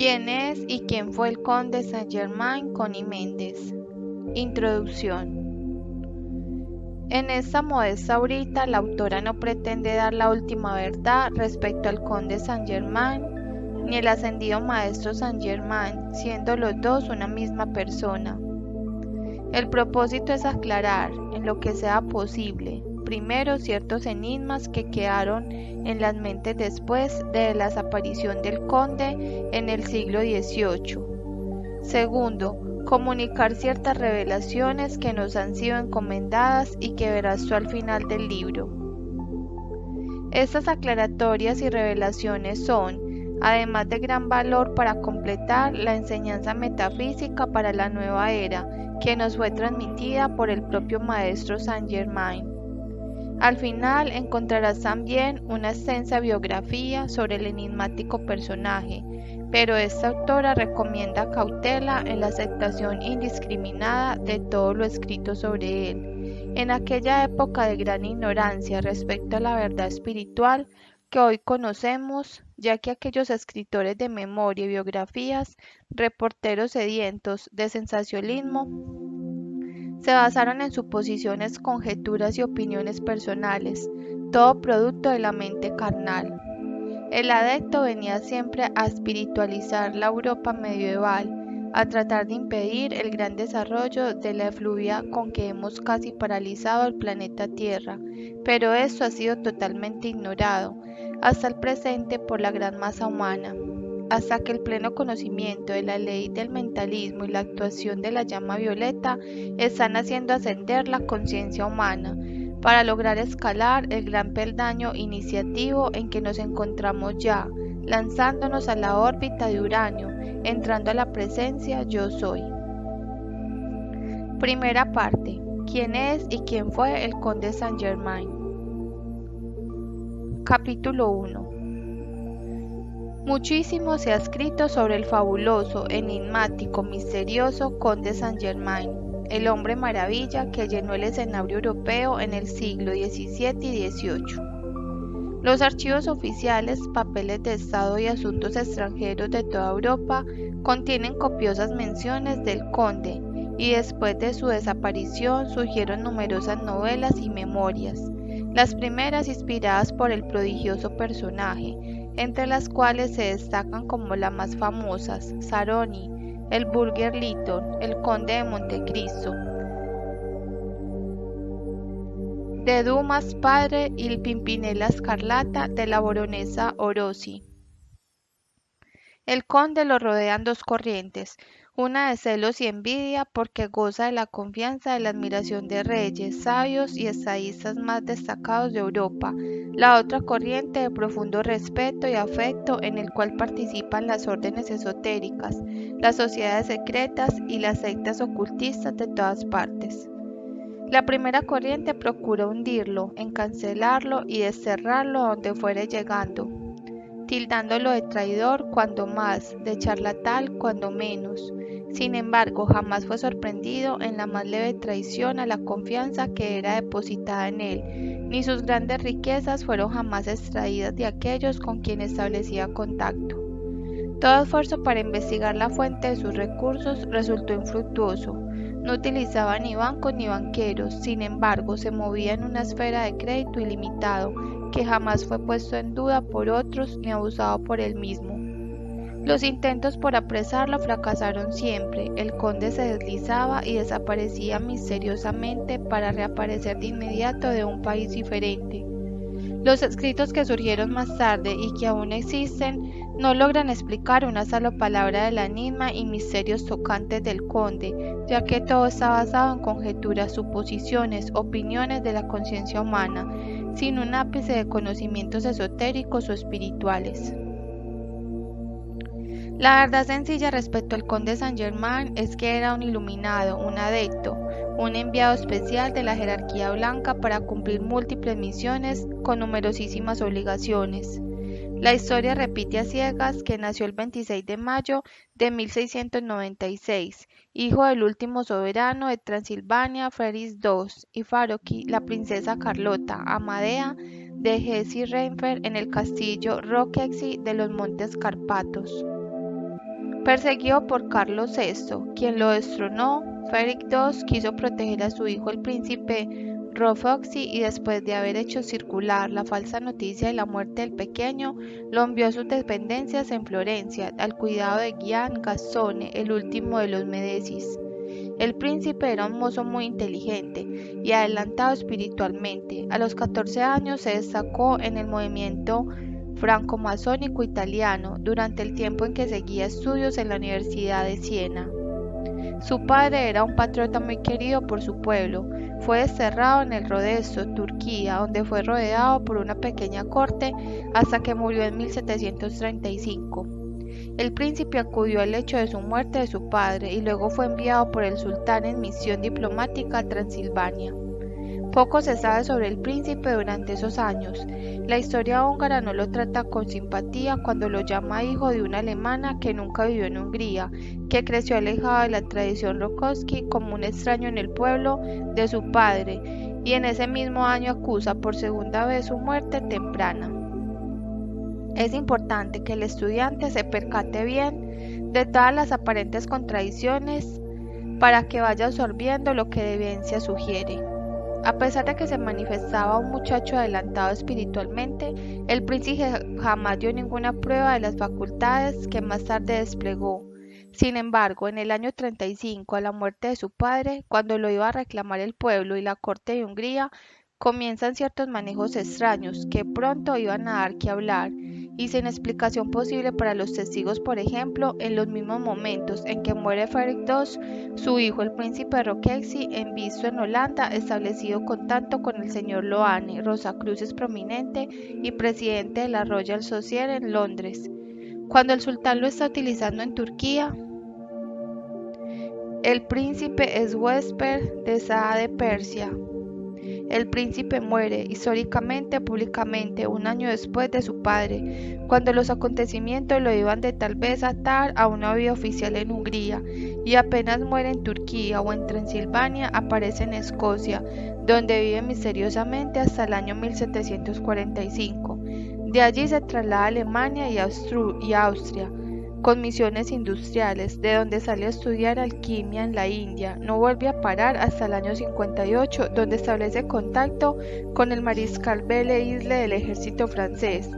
¿Quién es y quién fue el conde Saint-Germain Connie Méndez? Introducción. En esta modesta horita, la autora no pretende dar la última verdad respecto al conde Saint-Germain ni el ascendido maestro Saint-Germain, siendo los dos una misma persona. El propósito es aclarar, en lo que sea posible, primero ciertos enigmas que quedaron en las mentes después de la desaparición del conde en el siglo XVIII. Segundo, comunicar ciertas revelaciones que nos han sido encomendadas y que verás tú al final del libro. Estas aclaratorias y revelaciones son, además de gran valor para completar la enseñanza metafísica para la nueva era, que nos fue transmitida por el propio maestro Saint-Germain. Al final encontrarás también una extensa biografía sobre el enigmático personaje, pero esta autora recomienda cautela en la aceptación indiscriminada de todo lo escrito sobre él, en aquella época de gran ignorancia respecto a la verdad espiritual que hoy conocemos, ya que aquellos escritores de memoria y biografías, reporteros sedientos de sensacionalismo, se basaron en suposiciones, conjeturas y opiniones personales, todo producto de la mente carnal. El adepto venía siempre a espiritualizar la Europa medieval, a tratar de impedir el gran desarrollo de la efluvia con que hemos casi paralizado el planeta Tierra, pero esto ha sido totalmente ignorado hasta el presente por la gran masa humana, hasta que el pleno conocimiento de la ley del mentalismo y la actuación de la llama violeta están haciendo ascender la conciencia humana, para lograr escalar el gran peldaño iniciativo en que nos encontramos ya, lanzándonos a la órbita de Uranio, entrando a la presencia Yo Soy. Primera parte. ¿Quién es y quién fue el conde Saint-Germain? Capítulo 1. Muchísimo se ha escrito sobre el fabuloso, enigmático, misterioso conde Saint-Germain, el hombre maravilla que llenó el escenario europeo en el siglo XVII y XVIII. Los archivos oficiales, papeles de Estado y asuntos extranjeros de toda Europa contienen copiosas menciones del conde, y después de su desaparición surgieron numerosas novelas y memorias, las primeras inspiradas por el prodigioso personaje, entre las cuales se destacan como las más famosas Saroni, el Burger Lytton, el Conde de Montecristo, de Dumas padre y el Pimpinela Escarlata de la baronesa Orosi. El conde lo rodean dos corrientes, una de celos y envidia porque goza de la confianza y la admiración de reyes, sabios y estadistas más destacados de Europa, la otra corriente de profundo respeto y afecto en el cual participan las órdenes esotéricas, las sociedades secretas y las sectas ocultistas de todas partes. La primera corriente procura hundirlo, encarcelarlo y desterrarlo a donde fuere llegando, tildándolo de traidor cuando más, de charlatán cuando menos. Sin embargo, jamás fue sorprendido en la más leve traición a la confianza que era depositada en él, ni sus grandes riquezas fueron jamás extraídas de aquellos con quienes establecía contacto. Todo esfuerzo para investigar la fuente de sus recursos resultó infructuoso. No utilizaba ni bancos ni banqueros, sin embargo, se movía en una esfera de crédito ilimitado, que jamás fue puesto en duda por otros ni abusado por él mismo. Los intentos por apresarlo fracasaron siempre, el conde se deslizaba y desaparecía misteriosamente para reaparecer de inmediato de un país diferente. Los escritos que surgieron más tarde y que aún existen no logran explicar una sola palabra del enigma y misterios tocantes del conde, ya que todo está basado en conjeturas, suposiciones, opiniones de la conciencia humana, sin un ápice de conocimientos esotéricos o espirituales. La verdad sencilla respecto al conde Saint-Germain es que era un iluminado, un adepto, un enviado especial de la jerarquía blanca para cumplir múltiples misiones con numerosísimas obligaciones. La historia repite a ciegas que nació el 26 de mayo de 1696, hijo del último soberano de Transilvania, Frederick II, y Fároki, la princesa Carlota Amadea de Hesse-Rheinfeld en el castillo Roquexy de los Montes Cárpatos. Perseguido por Carlos VI, quien lo destronó, Frederick II quiso proteger a su hijo el príncipe Rákóczi y después de haber hecho circular la falsa noticia de la muerte del pequeño, lo envió a sus dependencias en Florencia, al cuidado de Gian Gastone, el último de los Medicis. El príncipe era un mozo muy inteligente y adelantado espiritualmente. A los 14 años se destacó en el movimiento franco-masónico italiano durante el tiempo en que seguía estudios en la Universidad de Siena. Su padre era un patriota muy querido por su pueblo. Fue desterrado en el Rodeso, Turquía, donde fue rodeado por una pequeña corte hasta que murió en 1735. El príncipe acudió al lecho de su muerte de su padre y luego fue enviado por el sultán en misión diplomática a Transilvania. Poco se sabe sobre el príncipe durante esos años. La historia húngara no lo trata con simpatía cuando lo llama hijo de una alemana que nunca vivió en Hungría, que creció alejado de la tradición Rákóczi como un extraño en el pueblo de su padre, y en ese mismo año acusa por segunda vez su muerte temprana. Es importante que el estudiante se percate bien de todas las aparentes contradicciones para que vaya absorbiendo lo que la evidencia sugiere. A pesar de que se manifestaba un muchacho adelantado espiritualmente, el príncipe jamás dio ninguna prueba de las facultades que más tarde desplegó. Sin embargo, en el año 35, a la muerte de su padre, cuando lo iba a reclamar el pueblo y la corte de Hungría, comienzan ciertos manejos extraños que pronto iban a dar que hablar, y sin explicación posible para los testigos. Por ejemplo, en los mismos momentos en que muere Frederick II, su hijo, el príncipe Rákóczi, en visto en Holanda, establecido contacto con el señor Loane, Rosacruces prominente y presidente de la Royal Society en Londres. Cuando el sultán lo está utilizando en Turquía, el príncipe es huésped de Shah de Persia. El príncipe muere, históricamente, públicamente, un año después de su padre, cuando los acontecimientos lo iban de tal vez atar a una vida oficial en Hungría, y apenas muere en Turquía o en Transilvania, aparece en Escocia, donde vive misteriosamente hasta el año 1745. De allí se traslada a Alemania y Austria, con misiones industriales, de donde sale a estudiar alquimia en la India. No vuelve a parar hasta el año 58, donde establece contacto con el mariscal Belle Isle del ejército francés,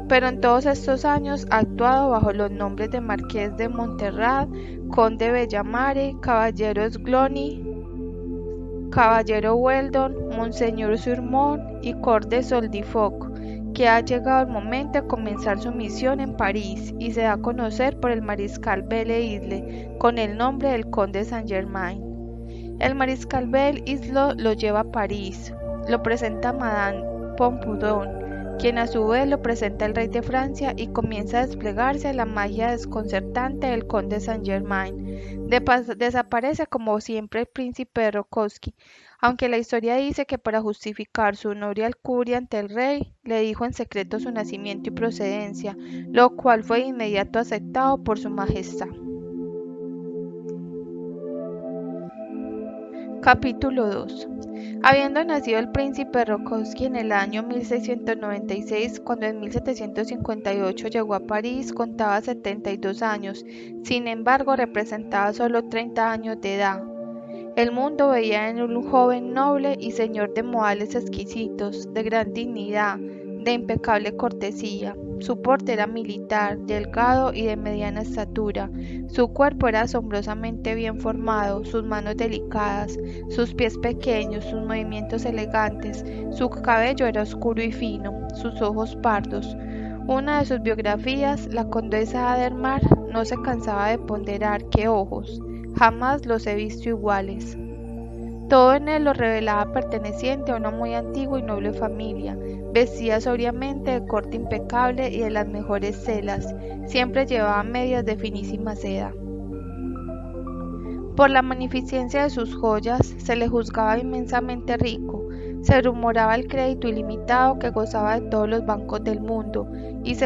pero en todos estos años ha actuado bajo los nombres de Marqués de Montserrat, Conde Bellamare, Caballero Sgloni, Caballero Weldon, Monseñor Surmont y Conde Soldifoc, que ha llegado el momento de comenzar su misión en París y se da a conocer por el mariscal Belle Isle con el nombre del conde Saint-Germain. El mariscal Belle Isle lo lleva a París, lo presenta a Madame Pompadour, quien a su vez lo presenta al rey de Francia, y comienza a desplegarse la magia desconcertante del conde Saint-Germain. Desaparece como siempre el príncipe Rákóczi, aunque la historia dice que para justificar su honor y alcurnia ante el rey, le dijo en secreto su nacimiento y procedencia, lo cual fue de inmediato aceptado por su majestad. Capítulo 2. Habiendo nacido el príncipe Rákóczi en el año 1696, cuando en 1758 llegó a París, contaba 72 años, sin embargo representaba solo 30 años de edad. El mundo veía en él un joven noble y señor de modales exquisitos, de gran dignidad, de impecable cortesía. Su porte era militar, delgado y de mediana estatura. Su cuerpo era asombrosamente bien formado, sus manos delicadas, sus pies pequeños, sus movimientos elegantes. Su cabello era oscuro y fino, sus ojos pardos. Una de sus biografías, la condesa Adermar, no se cansaba de ponderar qué ojos. Jamás los he visto iguales. Todo en él lo revelaba perteneciente a una muy antigua y noble familia. Vestía sobriamente, de corte impecable y de las mejores telas. Siempre llevaba medias de finísima seda. Por la magnificencia de sus joyas, se le juzgaba inmensamente rico. Se rumoraba el crédito ilimitado que gozaba de todos los bancos del mundo, y se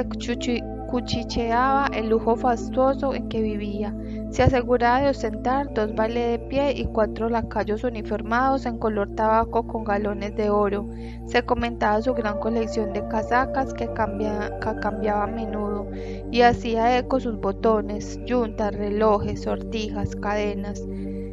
cuchicheaba el lujo fastuoso en que vivía. Se aseguraba de ostentar 2 valets de pie y 4 lacayos uniformados en color tabaco con galones de oro. Se comentaba su gran colección de casacas que cambiaba a menudo, y hacía eco sus botones, yuntas, relojes, sortijas, cadenas.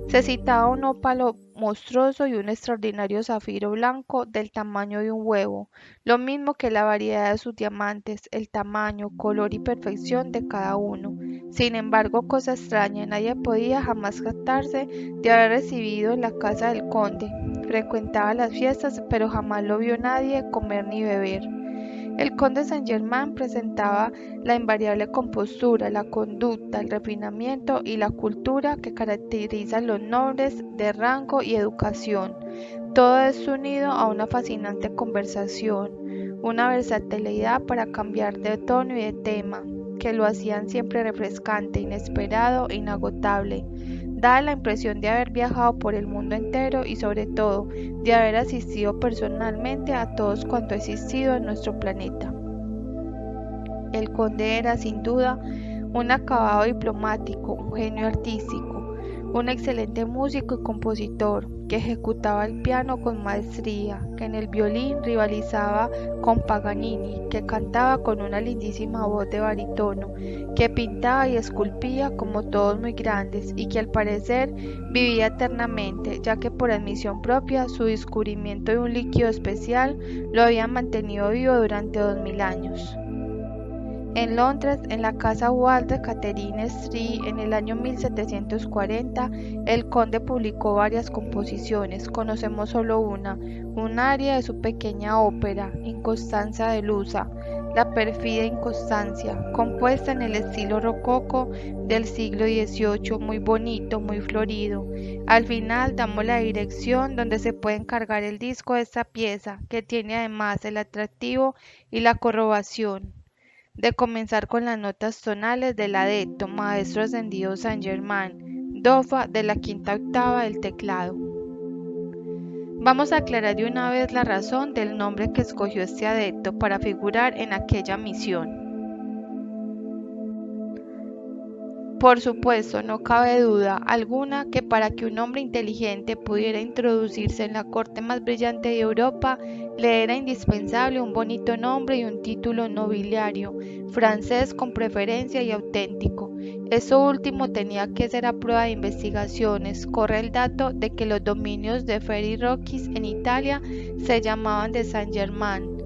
Se citaba un ópalo monstruoso y un extraordinario zafiro blanco del tamaño de un huevo, lo mismo que la variedad de sus diamantes, el tamaño, color y perfección de cada uno. Sin embargo, cosa extraña, nadie podía jamás jactarse de haber recibido en la casa del conde. Frecuentaba las fiestas, pero jamás lo vio nadie comer ni beber. El conde Saint-Germain presentaba la invariable compostura, la conducta, el refinamiento y la cultura que caracterizan los nobles de rango y educación. Todo esto unido a una fascinante conversación, una versatilidad para cambiar de tono y de tema, que lo hacían siempre refrescante, inesperado e inagotable. Daba la impresión de haber viajado por el mundo entero y sobre todo de haber asistido personalmente a todos cuanto ha existido en nuestro planeta. El conde era sin duda un acabado diplomático, un genio artístico, un excelente músico y compositor, que ejecutaba el piano con maestría, que en el violín rivalizaba con Paganini, que cantaba con una lindísima voz de barítono, que pintaba y esculpía como todos muy grandes y que al parecer vivía eternamente, ya que por admisión propia su descubrimiento de un líquido especial lo había mantenido vivo durante 2000 años. En Londres, en la casa Wall de Catherine Street, en el año 1740, el conde publicó varias composiciones. Conocemos solo una, un aria de su pequeña ópera, Inconstancia de Lusa, la pérfida inconstancia, compuesta en el estilo rococó del siglo XVIII, muy bonito, muy florido. Al final damos la dirección donde se puede encargar el disco de esta pieza, que tiene además el atractivo y la corroboración de comenzar con las notas tonales del adepto maestro ascendido Saint-Germain, dofa de la quinta octava del teclado. Vamos a aclarar de una vez la razón del nombre que escogió este adepto para figurar en aquella misión. Por supuesto, no cabe duda alguna que para que un hombre inteligente pudiera introducirse en la corte más brillante de Europa, le era indispensable un bonito nombre y un título nobiliario, francés con preferencia y auténtico. Eso último tenía que ser a prueba de investigaciones. Corre el dato de que los dominios de Ferri Rocchis en Italia se llamaban de Saint-Germain.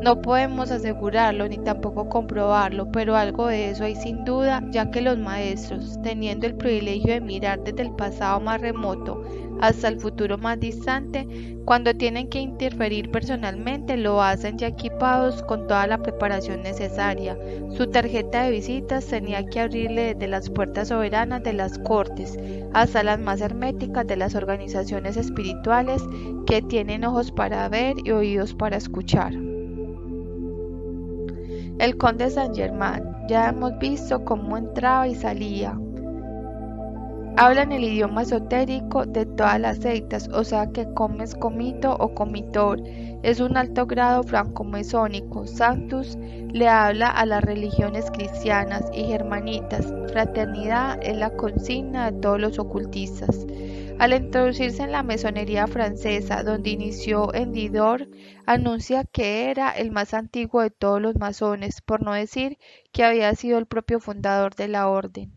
No podemos asegurarlo ni tampoco comprobarlo, pero algo de eso hay sin duda, ya que los maestros, teniendo el privilegio de mirar desde el pasado más remoto hasta el futuro más distante, cuando tienen que interferir personalmente lo hacen ya equipados con toda la preparación necesaria. Su tarjeta de visitas tenía que abrirle desde las puertas soberanas de las cortes hasta las más herméticas de las organizaciones espirituales que tienen ojos para ver y oídos para escuchar. El conde Saint-Germain, ya hemos visto cómo entraba y salía. Habla en el idioma esotérico de todas las sectas, o sea que comes comito o comitor. Es un alto grado franco-masónico. Sanctus le habla a las religiones cristianas y germanitas. Fraternidad es la consigna de todos los ocultistas. Al introducirse en la masonería francesa, donde inició en Diderot, anuncia que era el más antiguo de todos los masones, por no decir que había sido el propio fundador de la orden.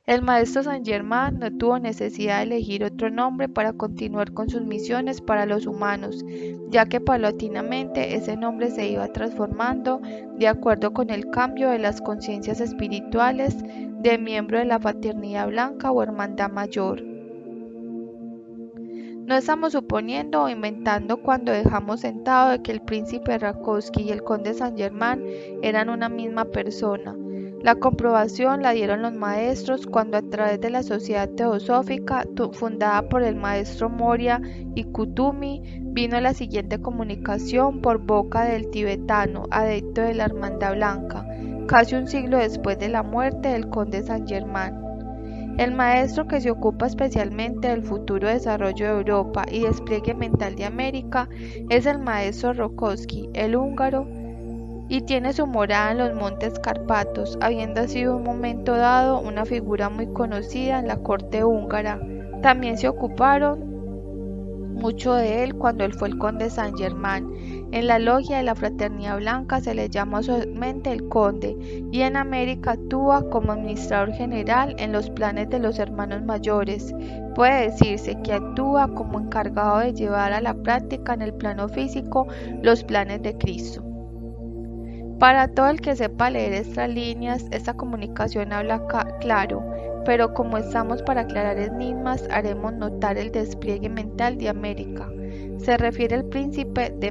El maestro Saint-Germain no tuvo necesidad de elegir otro nombre para continuar con sus misiones para los humanos, ya que paulatinamente ese nombre se iba transformando de acuerdo con el cambio de las conciencias espirituales de miembro de la Fraternidad Blanca o Hermandad Mayor. No estamos suponiendo o inventando cuando dejamos sentado de que el príncipe Rákóczi y el conde Saint-Germain eran una misma persona. La comprobación la dieron los maestros cuando a través de la Sociedad Teosófica fundada por el maestro Moria y Kutumi vino la siguiente comunicación por boca del tibetano, adepto de la Hermandad Blanca, casi un siglo después de la muerte del conde Saint-Germain. El maestro que se ocupa especialmente del futuro desarrollo de Europa y despliegue mental de América es el maestro Rákóczi, el húngaro, y tiene su morada en los Montes Cárpatos, habiendo sido en un momento dado una figura muy conocida en la corte húngara. También se ocuparon mucho de él cuando él fue el conde Saint-Germain. En la logia de la Fraternidad Blanca se le llama usualmente el conde, y en América actúa como administrador general en los planes de los hermanos mayores. Puede decirse que actúa como encargado de llevar a la práctica en el plano físico los planes de Cristo. Para todo el que sepa leer estas líneas, esta comunicación habla claro, pero como estamos para aclarar enigmas, haremos notar el despliegue mental de América. Se refiere al principio de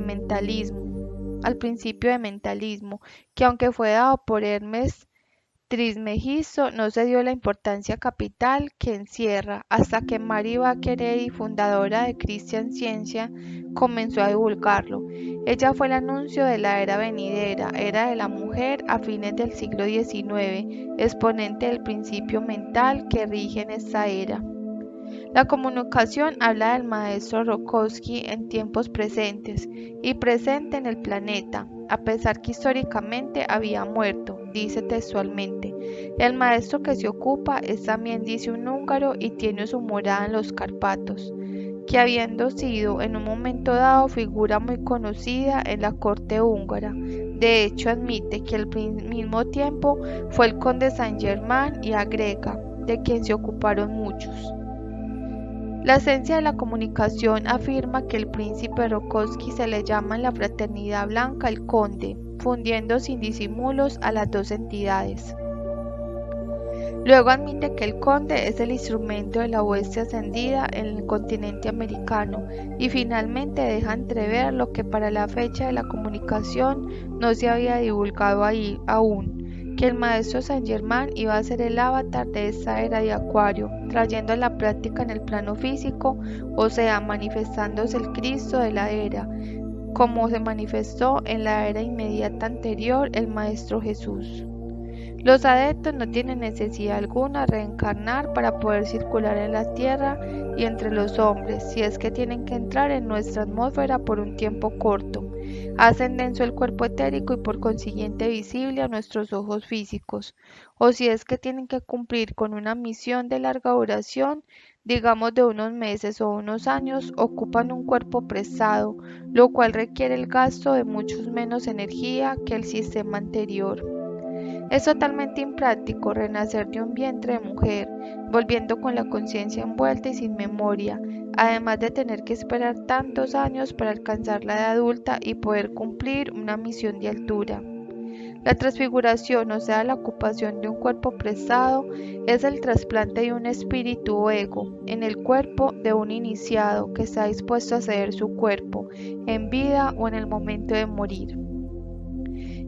mentalismo, que aunque fue dado por Hermes Trismegisto, no se dio la importancia capital que encierra, hasta que Mary Baker Eddy, fundadora de Christian Science, comenzó a divulgarlo. Ella fue el anuncio de la era venidera, era de la mujer a fines del siglo XIX, exponente del principio mental que rige en esta era. La comunicación habla del maestro Rokowski en tiempos presentes y presente en el planeta, a pesar que históricamente había muerto, dice textualmente. El maestro que se ocupa es también, dice, un húngaro y tiene su morada en los Cárpatos, que habiendo sido en un momento dado figura muy conocida en la corte húngara, de hecho admite que al mismo tiempo fue el conde Saint-Germain y agrega, de quien se ocuparon muchos. La esencia de la comunicación afirma que el príncipe Rokowski se le llama en la Fraternidad Blanca el conde, fundiendo sin disimulos a las dos entidades. Luego admite que el conde es el instrumento de la hueste ascendida en el continente americano y finalmente deja entrever lo que para la fecha de la comunicación no se había divulgado ahí aún, que el maestro Saint-Germain iba a ser el avatar de esta era de Acuario, trayendo la práctica en el plano físico, o sea, manifestándose el Cristo de la era, como se manifestó en la era inmediata anterior el Maestro Jesús. Los adeptos no tienen necesidad alguna de reencarnar para poder circular en la tierra y entre los hombres, si es que tienen que entrar en nuestra atmósfera por un tiempo corto. Hacen denso el cuerpo etérico y por consiguiente visible a nuestros ojos físicos, o si es que tienen que cumplir con una misión de larga duración, digamos de unos meses o unos años, ocupan un cuerpo prestado, lo cual requiere el gasto de mucho menos energía que el sistema anterior. Es totalmente impráctico renacer de un vientre de mujer, volviendo con la conciencia envuelta y sin memoria, además de tener que esperar tantos años para alcanzar la edad adulta y poder cumplir una misión de altura. La transfiguración, o sea, la ocupación de un cuerpo prestado, es el trasplante de un espíritu o ego en el cuerpo de un iniciado que está dispuesto a ceder su cuerpo, en vida o en el momento de morir.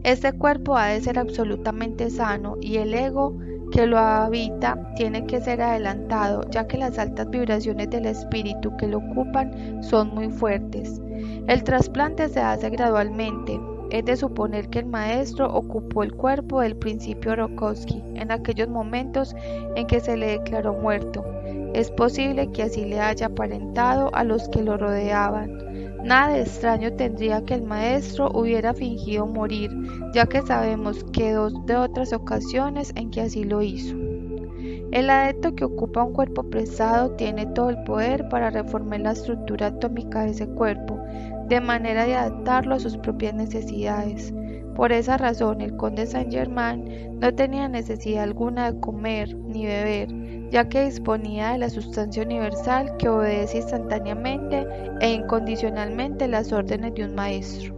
Este cuerpo ha de ser absolutamente sano y el ego que lo habita tiene que ser adelantado, ya que las altas vibraciones del espíritu que lo ocupan son muy fuertes. El trasplante se hace gradualmente. Es de suponer que el maestro ocupó el cuerpo del principio Rokowski en aquellos momentos en que se le declaró muerto. Es posible que así le haya aparentado a los que lo rodeaban. Nada de extraño tendría que el maestro hubiera fingido morir, ya que sabemos que de otras ocasiones en que así lo hizo. El adepto que ocupa un cuerpo prestado tiene todo el poder para reformar la estructura atómica de ese cuerpo, de manera de adaptarlo a sus propias necesidades. Por esa razón, el conde Saint-Germain no tenía necesidad alguna de comer ni beber, ya que disponía de la sustancia universal que obedece instantáneamente e incondicionalmente las órdenes de un maestro.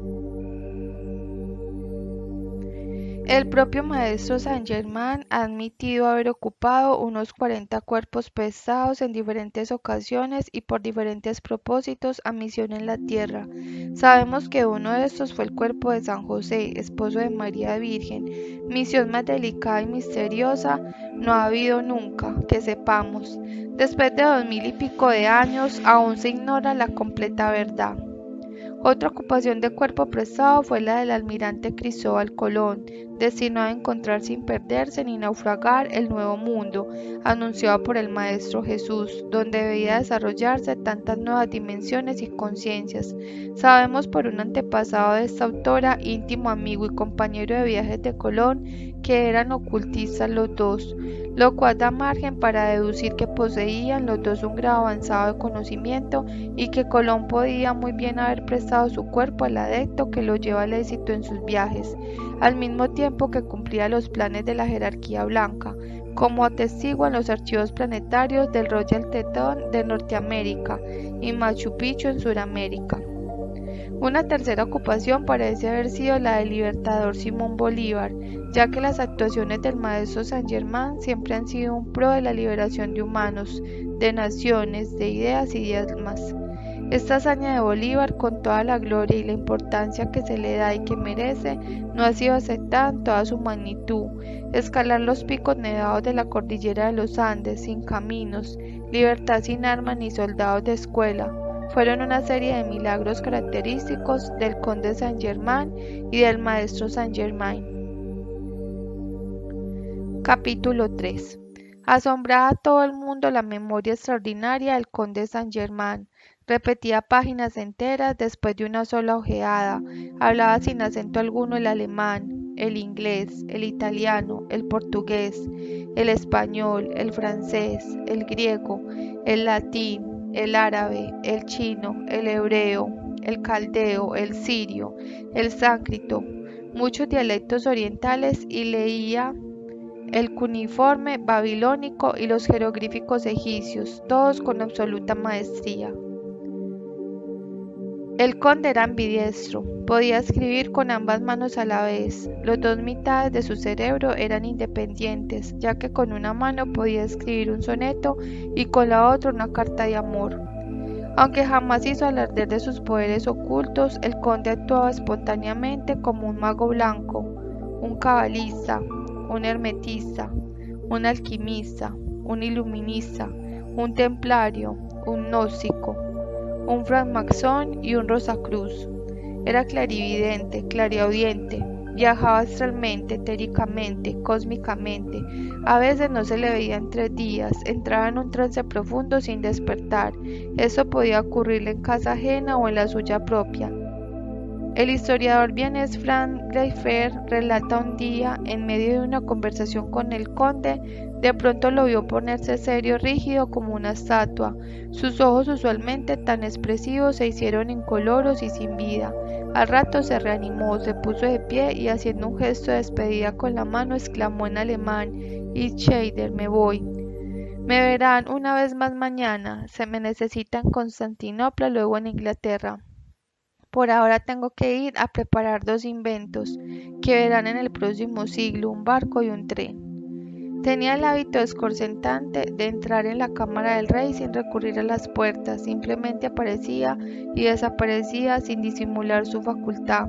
El propio maestro Saint-Germain ha admitido haber ocupado unos 40 cuerpos pesados en diferentes ocasiones y por diferentes propósitos a misión en la tierra. Sabemos que uno de estos fue el cuerpo de San José, esposo de María Virgen. Misión más delicada y misteriosa no ha habido nunca, que sepamos. Después de 2000 y pico de años, aún se ignora la completa verdad. Otra ocupación de cuerpo prestado fue la del almirante Cristóbal Colón, destinado a encontrar sin perderse ni naufragar el nuevo mundo anunciado por el Maestro Jesús, donde debía desarrollarse tantas nuevas dimensiones y conciencias. Sabemos por un antepasado de esta autora, íntimo amigo y compañero de viajes de Colón, que eran ocultistas los dos, lo cual da margen para deducir que poseían los dos un grado avanzado de conocimiento y que Colón podía muy bien haber prestado su cuerpo al adepto que lo lleva al éxito en sus viajes, al mismo tiempo que cumplía los planes de la jerarquía blanca, como atestiguan los archivos planetarios del Royal Teton de Norteamérica y Machu Picchu en Sudamérica. Una tercera ocupación parece haber sido la del libertador Simón Bolívar, ya que las actuaciones del maestro Saint Germain siempre han sido un pro de la liberación de humanos, de naciones, de ideas y de almas. Esta hazaña de Bolívar, con toda la gloria y la importancia que se le da y que merece, no ha sido aceptada en toda su magnitud. Escalar los picos nevados de la cordillera de los Andes sin caminos, libertad sin armas ni soldados de escuela, fueron una serie de milagros característicos del conde Saint Germain y del maestro Saint Germain. Capítulo 3. Asombraba a todo el mundo la memoria extraordinaria del conde Saint Germain. Repetía páginas enteras después de una sola ojeada, hablaba sin acento alguno el alemán, el inglés, el italiano, el portugués, el español, el francés, el griego, el latín, el árabe, el chino, el hebreo, el caldeo, el sirio, el sánscrito, muchos dialectos orientales y leía el cuneiforme babilónico y los jeroglíficos egipcios, todos con absoluta maestría. El conde era ambidiestro, podía escribir con ambas manos a la vez. Las dos mitades de su cerebro eran independientes, ya que con una mano podía escribir un soneto y con la otra una carta de amor. Aunque jamás hizo alarde de sus poderes ocultos, el conde actuaba espontáneamente como un mago blanco, un cabalista, un hermetista, un alquimista, un iluminista, un templario, un gnóstico, un francmasón y un rosacruz. Era clarividente, clariaudiente, viajaba astralmente, etéricamente, cósmicamente. A veces no se le veía en 3 días, entraba en un trance profundo sin despertar. Eso podía ocurrirle en casa ajena o en la suya propia. El historiador vienés Franz Greifer relata un día, en medio de una conversación con el conde, de pronto lo vio ponerse serio, rígido como una estatua. Sus ojos, usualmente tan expresivos, se hicieron incoloros y sin vida. Al rato se reanimó, se puso de pie y haciendo un gesto de despedida con la mano exclamó en alemán: Ich Scheider, me voy. Me verán una vez más mañana. Se me necesita en Constantinopla, luego en Inglaterra. Por ahora tengo que ir a preparar 2 inventos que verán en el próximo siglo, un barco y un tren. Tenía el hábito desconcertante de entrar en la cámara del rey sin recurrir a las puertas, simplemente aparecía y desaparecía sin disimular su facultad.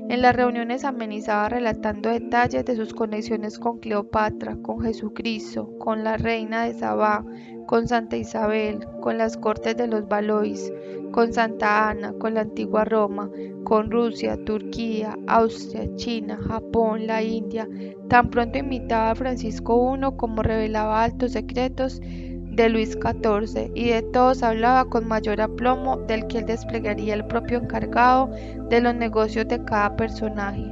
En las reuniones amenizaba relatando detalles de sus conexiones con Cleopatra, con Jesucristo, con la reina de Sabá, con Santa Isabel, con las cortes de los Valois, con Santa Ana, con la antigua Roma, con Rusia, Turquía, Austria, China, Japón, la India. Tan pronto imitaba a Francisco I como revelaba altos secretos de Luis XIV, y de todos hablaba con mayor aplomo del que él desplegaría el propio encargado de los negocios de cada personaje.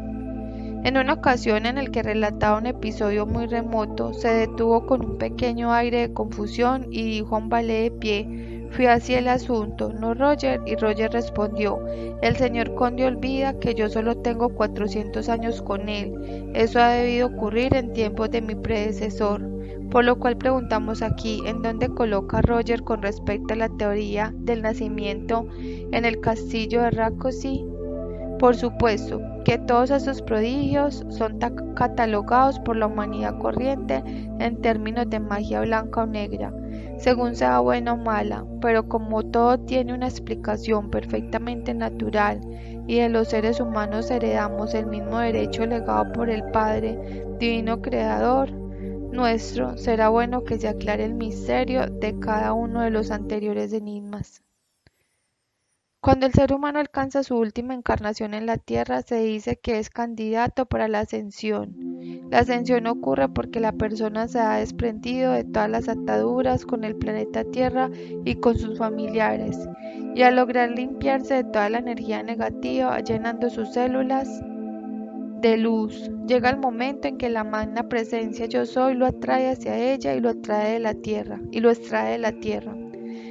En una ocasión en el que relataba un episodio muy remoto, se detuvo con un pequeño aire de confusión y dijo a un valet de pie: «Fui así el asunto, ¿no, Roger?». Y Roger respondió: «El señor conde olvida que yo solo tengo 400 años con él. Eso ha debido ocurrir en tiempos de mi predecesor». Por lo cual preguntamos aquí, ¿en dónde coloca Roger con respecto a la teoría del nacimiento en el castillo de Rákóczi? Por supuesto que todos estos prodigios son catalogados por la humanidad corriente en términos de magia blanca o negra, según sea buena o mala, pero como todo tiene una explicación perfectamente natural y de los seres humanos heredamos el mismo derecho legado por el Padre Divino Creador nuestro, será bueno que se aclare el misterio de cada uno de los anteriores enigmas. Cuando el ser humano alcanza su última encarnación en la Tierra, se dice que es candidato para la ascensión. La ascensión ocurre porque la persona se ha desprendido de todas las ataduras con el planeta Tierra y con sus familiares, y al lograr limpiarse de toda la energía negativa, llenando sus células de luz, llega el momento en que la magna presencia Yo Soy lo atrae hacia ella y lo extrae de la Tierra.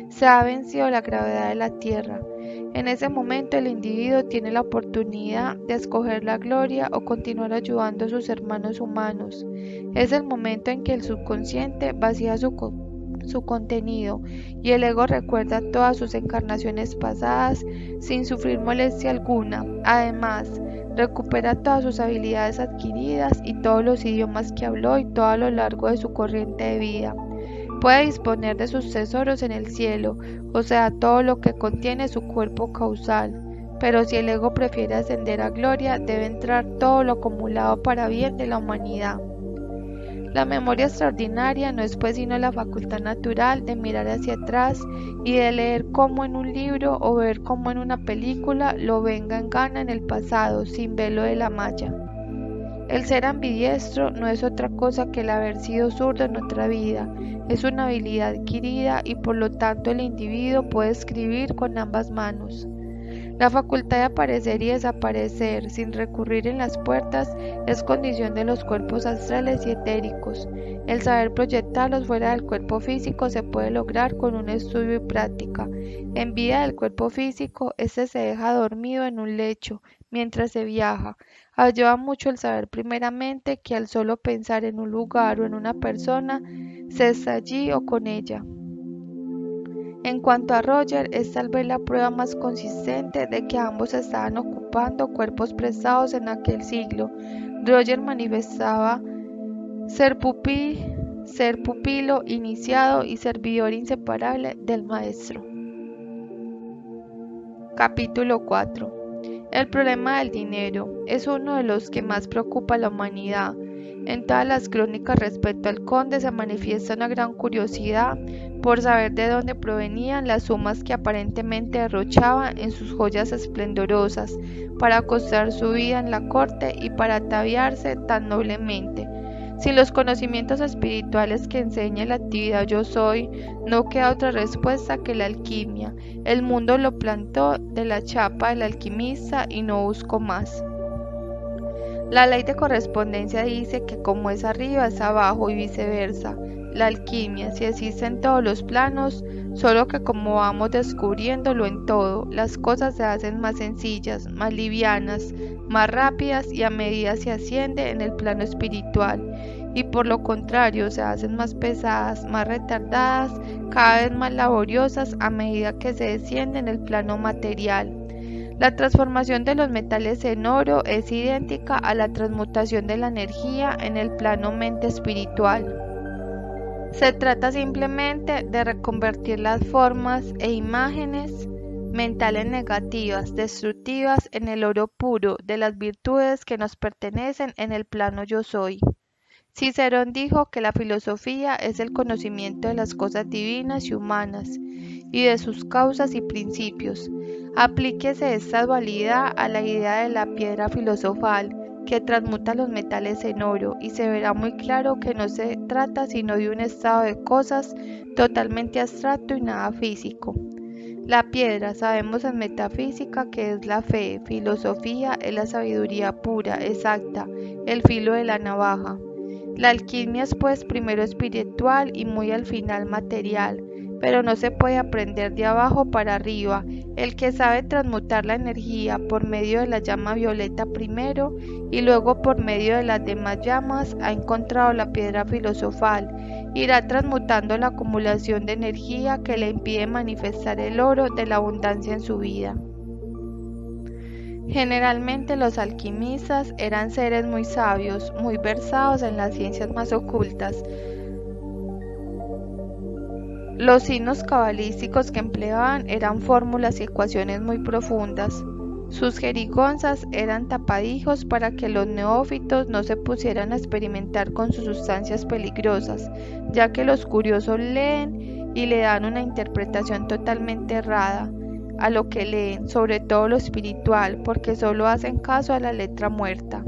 Se ha vencido la gravedad de la Tierra. En ese momento el individuo tiene la oportunidad de escoger la gloria o continuar ayudando a sus hermanos humanos. Es el momento en que el subconsciente vacía su contenido y el ego recuerda todas sus encarnaciones pasadas sin sufrir molestia alguna. Además, recupera todas sus habilidades adquiridas y todos los idiomas que habló y todo a lo largo de su corriente de vida. Puede disponer de sus tesoros en el cielo, o sea, todo lo que contiene su cuerpo causal. Pero si el ego prefiere ascender a gloria, debe entrar todo lo acumulado para bien de la humanidad. La memoria extraordinaria no es pues sino la facultad natural de mirar hacia atrás y de leer como en un libro o ver como en una película lo venga en gana en el pasado, sin velo de la malla. El ser ambidiestro no es otra cosa que el haber sido zurdo en otra vida, es una habilidad adquirida y por lo tanto el individuo puede escribir con ambas manos. La facultad de aparecer y desaparecer sin recurrir en las puertas es condición de los cuerpos astrales y etéricos. El saber proyectarlos fuera del cuerpo físico se puede lograr con un estudio y práctica. En vida del cuerpo físico, este se deja dormido en un lecho mientras se viaja. Ayuda mucho el saber primeramente que al solo pensar en un lugar o en una persona, se está allí o con ella. En cuanto a Roger, es tal vez la prueba más consistente de que ambos estaban ocupando cuerpos prestados en aquel siglo. Roger manifestaba ser pupilo, iniciado y servidor inseparable del maestro. Capítulo 4. El problema del dinero es uno de los que más preocupa a la humanidad. En todas las crónicas respecto al conde se manifiesta una gran curiosidad por saber de dónde provenían las sumas que aparentemente derrochaba en sus joyas esplendorosas para costar su vida en la corte y para ataviarse tan noblemente. Sin los conocimientos espirituales que enseña la actividad Yo Soy, no queda otra respuesta que la alquimia. El mundo lo plantó de la chapa del alquimista y no buscó más. La ley de correspondencia dice que como es arriba es abajo y viceversa. La alquimia sí existe en todos los planos, solo que como vamos descubriéndolo en todo, las cosas se hacen más sencillas, más livianas, más rápidas y a medida se asciende en el plano espiritual. Y por lo contrario se hacen más pesadas, más retardadas, cada vez más laboriosas a medida que se desciende en el plano material. La transformación de los metales en oro es idéntica a la transmutación de la energía en el plano mente espiritual. Se trata simplemente de reconvertir las formas e imágenes mentales negativas, destructivas, en el oro puro de las virtudes que nos pertenecen en el plano Yo Soy. Cicerón dijo que la filosofía es el conocimiento de las cosas divinas y humanas y de sus causas y principios. Aplíquese esta dualidad a la idea de la piedra filosofal que transmuta los metales en oro y se verá muy claro que no se trata sino de un estado de cosas totalmente abstracto y nada físico. La piedra sabemos en metafísica que es la fe, filosofía es la sabiduría pura, exacta, el filo de la navaja. La alquimia es pues primero espiritual y muy al final material, pero no se puede aprender de abajo para arriba. El que sabe transmutar la energía por medio de la llama violeta primero y luego por medio de las demás llamas ha encontrado la piedra filosofal. Irá transmutando la acumulación de energía que le impide manifestar el oro de la abundancia en su vida. Generalmente los alquimistas eran seres muy sabios, muy versados en las ciencias más ocultas. Los signos cabalísticos que empleaban eran fórmulas y ecuaciones muy profundas. Sus jerigonzas eran tapadijos para que los neófitos no se pusieran a experimentar con sus sustancias peligrosas, ya que los curiosos leen y le dan una interpretación totalmente errada. a lo que leen, sobre todo lo espiritual, porque solo hacen caso a la letra muerta.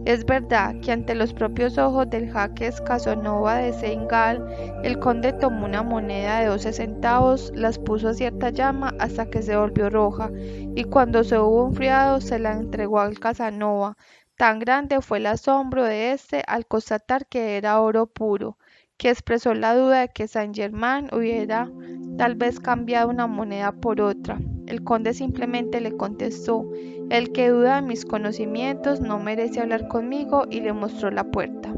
Es verdad que ante los propios ojos del Jacques Casanova de Senegal, el conde tomó una moneda de 12 centavos, las puso a cierta llama hasta que se volvió roja, y cuando se hubo enfriado se la entregó al Casanova. Tan grande fue el asombro de éste al constatar que era oro puro, que expresó la duda de que Saint-Germain hubiera tal vez cambiado una moneda por otra. El conde simplemente le contestó: «El que duda de mis conocimientos no merece hablar conmigo», y le mostró la puerta.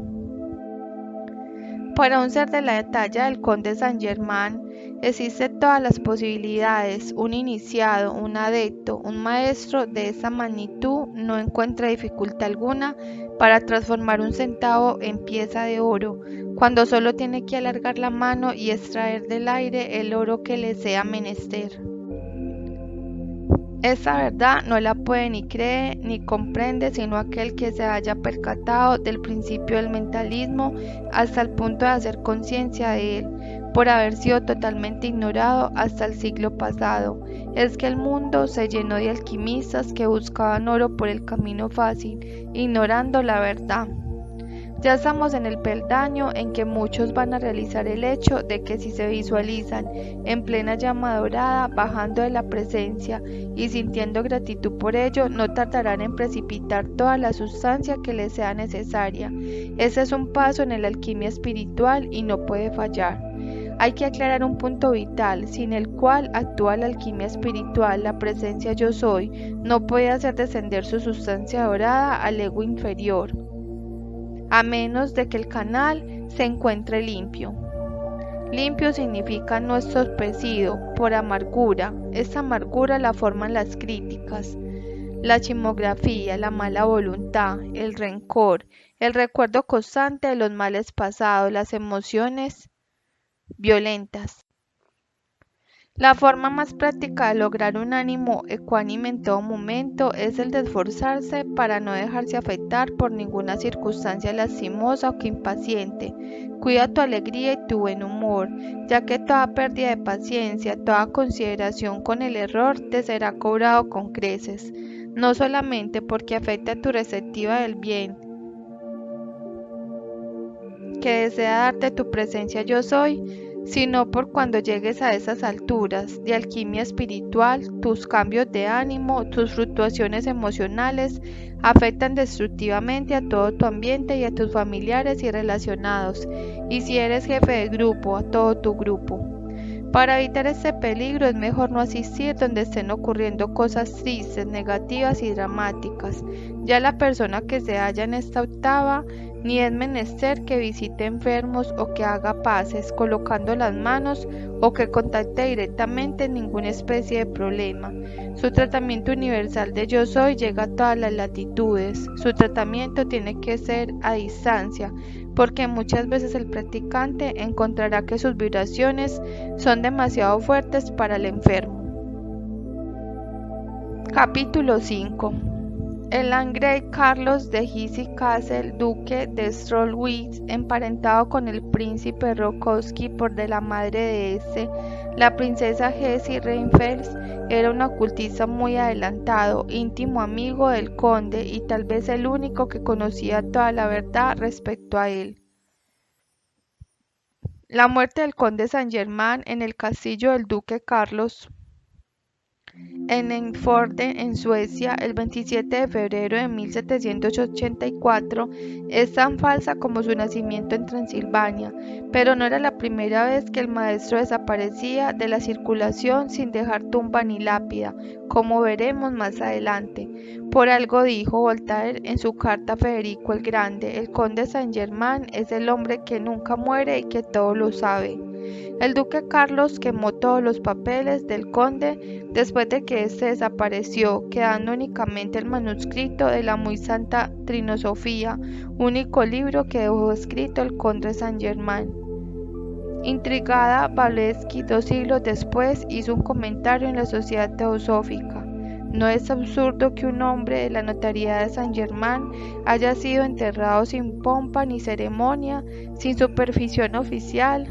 Para un ser de la talla del conde Saint-Germain existen todas las posibilidades. Un iniciado, un adepto, un maestro de esa magnitud no encuentra dificultad alguna para transformar un centavo en pieza de oro, cuando solo tiene que alargar la mano y extraer del aire el oro que le sea menester. Esa verdad no la puede ni cree ni comprende sino aquel que se haya percatado del principio del mentalismo hasta el punto de hacer conciencia de él, por haber sido totalmente ignorado hasta el siglo pasado. Es que el mundo se llenó de alquimistas que buscaban oro por el camino fácil, ignorando la verdad. Ya estamos en el peldaño en que muchos van a realizar el hecho de que si se visualizan en plena llama dorada, bajando de la presencia y sintiendo gratitud por ello, no tardarán en precipitar toda la sustancia que les sea necesaria. Ese es un paso en la alquimia espiritual y no puede fallar. Hay que aclarar un punto vital, sin el cual actúa la alquimia espiritual, la presencia yo soy, no puede hacer descender su sustancia dorada al ego inferior, a menos de que el canal se encuentre limpio. Limpio significa no entorpecido por amargura. Esta amargura la forman las críticas, la chismografía, la mala voluntad, el rencor, el recuerdo constante de los males pasados, las emociones violentas. La forma más práctica de lograr un ánimo ecuánime en todo momento es el de esforzarse para no dejarse afectar por ninguna circunstancia lastimosa o que impaciente. Cuida tu alegría y tu buen humor, ya que toda pérdida de paciencia, toda consideración con el error te será cobrado con creces, no solamente porque afecta a tu receptiva del bien que desea darte tu presencia yo soy, sino por cuando llegues a esas alturas de alquimia espiritual, tus cambios de ánimo, tus fluctuaciones emocionales afectan destructivamente a todo tu ambiente y a tus familiares y relacionados, y si eres jefe de grupo, a todo tu grupo. Para evitar este peligro es mejor no asistir donde estén ocurriendo cosas tristes, negativas y dramáticas. Ya la persona que se halla en esta octava ni es menester que visite enfermos o que haga paces colocando las manos o que contacte directamente ninguna especie de problema. Su tratamiento universal de yo soy llega a todas las latitudes. Su tratamiento tiene que ser a distancia, porque muchas veces el practicante encontrará que sus vibraciones son demasiado fuertes para el enfermo. Capítulo 5. El landgrave Carlos de Hesse-Kassel, duque de Strelwitz, emparentado con el príncipe Rákóczi por de la madre de este, la princesa Hesse-Rheinfels, era un ocultista muy adelantado, íntimo amigo del conde y tal vez el único que conocía toda la verdad respecto a él. La muerte del conde Saint-Germain en el castillo del duque Carlos en Enforde, en Suecia, el 27 de febrero de 1784, es tan falsa como su nacimiento en Transilvania, pero no era la primera vez que el maestro desaparecía de la circulación sin dejar tumba ni lápida, como veremos más adelante. Por algo dijo Voltaire en su carta a Federico el Grande: el conde Saint-Germain es el hombre que nunca muere y que todo lo sabe. El duque Carlos quemó todos los papeles del conde después de que éste desapareció, quedando únicamente el manuscrito de la muy santa Trinosofía, único libro que dejó escrito el conde Saint-Germain. Intrigada, Walewski 2 siglos después hizo un comentario en la Sociedad Teosófica. ¿No es absurdo que un hombre de la notoriedad de Saint-Germain haya sido enterrado sin pompa ni ceremonia, sin supervisión oficial?